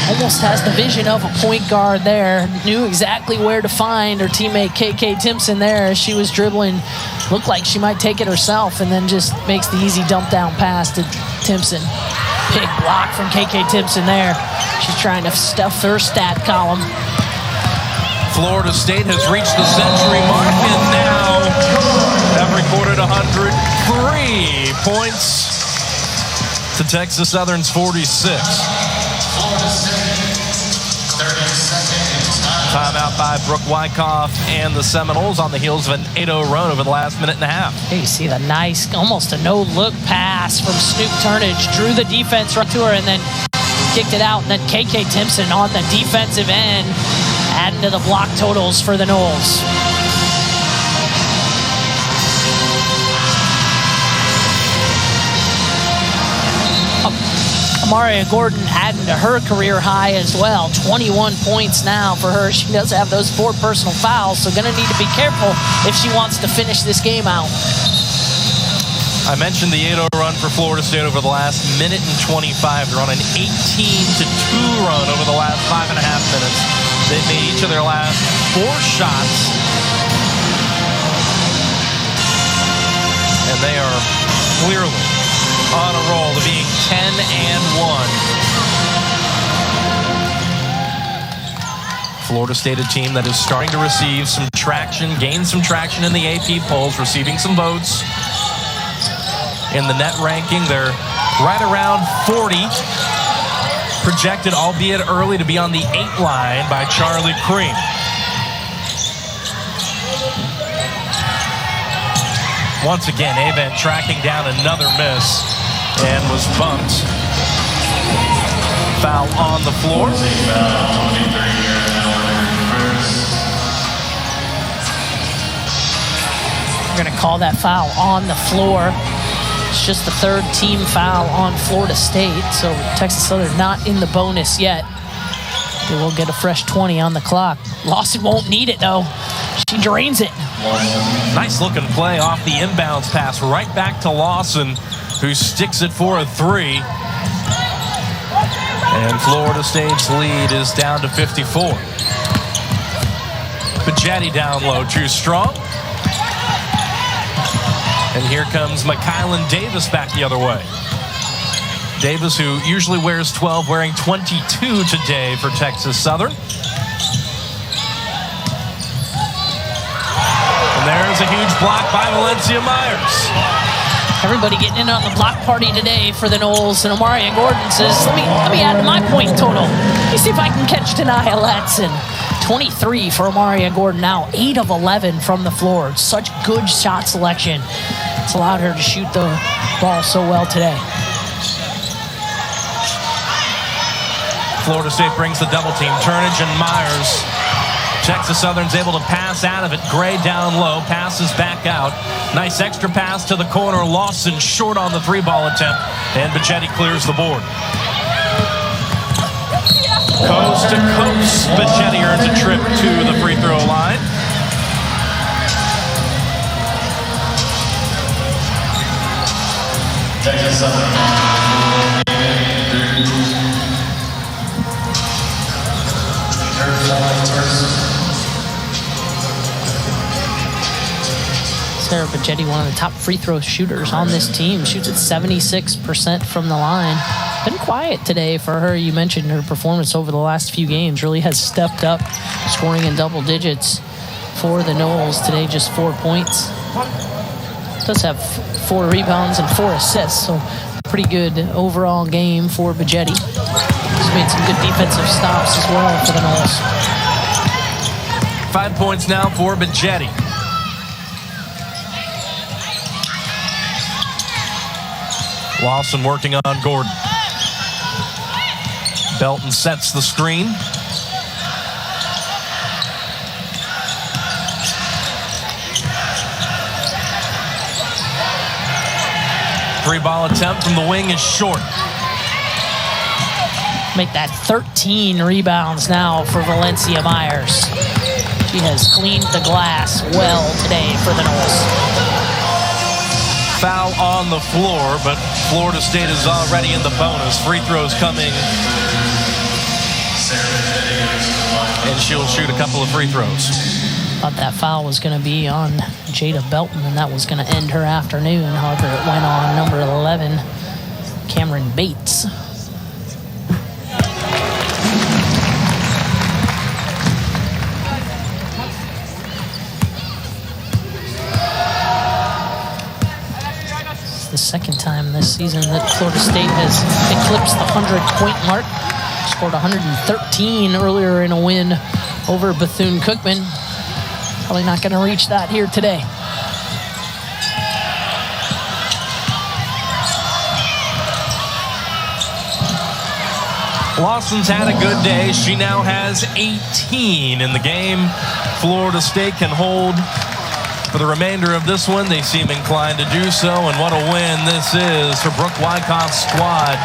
Almost has the vision of a point guard there. Knew exactly where to find her teammate KK Timpson there as she was dribbling. Looked like she might take it herself, and then just makes the easy dump down pass to Timpson. Big block from KK Timpson there. She's trying to stuff her stat column. Florida State has reached the century mark, and now have recorded 103 points to Texas Southern's 46. Timeout by Brooke Wyckoff and the Seminoles on the heels of an 8-0 run over the last minute and a half. Hey, you see the nice, almost a no-look pass from Snoop Turnage. Drew the defense right to her and then kicked it out. And then KK Timpson on the defensive end, adding to the block totals for the Noles. Amaria Gordon adding to her career high as well. 21 points now for her. She does have those 4 personal fouls, so going to need to be careful if she wants to finish this game out. I mentioned the 8-0 run for Florida State over the last minute and 25. They're on an 18-2 run over the last 5.5 minutes. They've made each of their last 4 shots. And they are clearly on a roll to being 10-1. Florida State, a team that is starting to receive some traction, gain some traction in the AP polls, receiving some votes. In the net ranking, they're right around 40. Projected, albeit early, to be on the 8 line by Charlie Cream. Once again, Avent tracking down another miss and was bumped. Foul on the floor. We're going to call that foul on the floor. It's just the third team foul on Florida State, so Texas Southern not in the bonus yet. They will get a fresh 20 on the clock. Lawson won't need it, though. She drains it. Nice looking play off the inbounds pass right back to Lawson, who sticks it for a 3. And Florida State's lead is down to 54. Pagetti down low, too strong. And here comes McKylan Davis back the other way. Davis, who usually wears 12, wearing 22 today for Texas Southern. And there's a huge block by Valencia Myers. Everybody getting in on the block party today for the Noles. And Omari Gordon says, let me add to my point total. Let me see if I can catch Ta'Niya Latson. 23 for Omari Gordon now, 8 of 11 from the floor. Such good shot selection. It's allowed her to shoot the ball so well today. Florida State brings the double team. Turnage and Myers. Texas Southern's able to pass out of it. Gray down low, passes back out. Nice extra pass to the corner. Lawson short on the 3-ball attempt, and Pagetti clears the board. Coast to coast, Pagetti earns a trip to the free throw line. Texas Southern. Sarah Pagetti, one of the top free throw shooters on this team, shoots at 76% from the line. Been quiet today for her. You mentioned her performance over the last few games really has stepped up, scoring in double digits for the Noles. Today, just 4 points. Does have 4 rebounds and 4 assists, so pretty good overall game for Pagetti. She's made some good defensive stops as well for the Noles. 5 points now for Pagetti. Lawson working on Gordon. Belton sets the screen. Three-ball attempt from the wing is short. Make that 13 rebounds now for Valencia Myers. She has cleaned the glass well today for the Noles. Foul on the floor, but Florida State is already in the bonus. Free throws coming. And she'll shoot a couple of free throws. Thought that foul was going to be on Jada Belton, and that was going to end her afternoon. However, it went on number 11, Cameron Bates. The second time this season that Florida State has eclipsed the 100-point mark. Scored 113 earlier in a win over Bethune-Cookman. Probably not going to reach that here today. Lawson's had a good day. She now has 18 in the game. Florida State can hold for the remainder of this one. They seem inclined to do so, and what a win this is for Brooke Wyckoff's squad.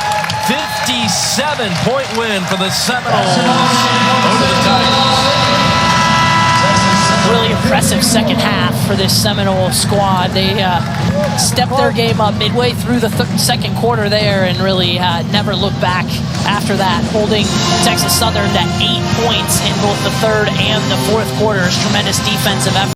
57-point win for the Seminoles over the Tigers. Really impressive second half for this Seminole squad. They stepped their game up midway through the second quarter there and really never looked back after that, holding Texas Southern to 8 points in both the third and the fourth quarters. Tremendous defensive effort.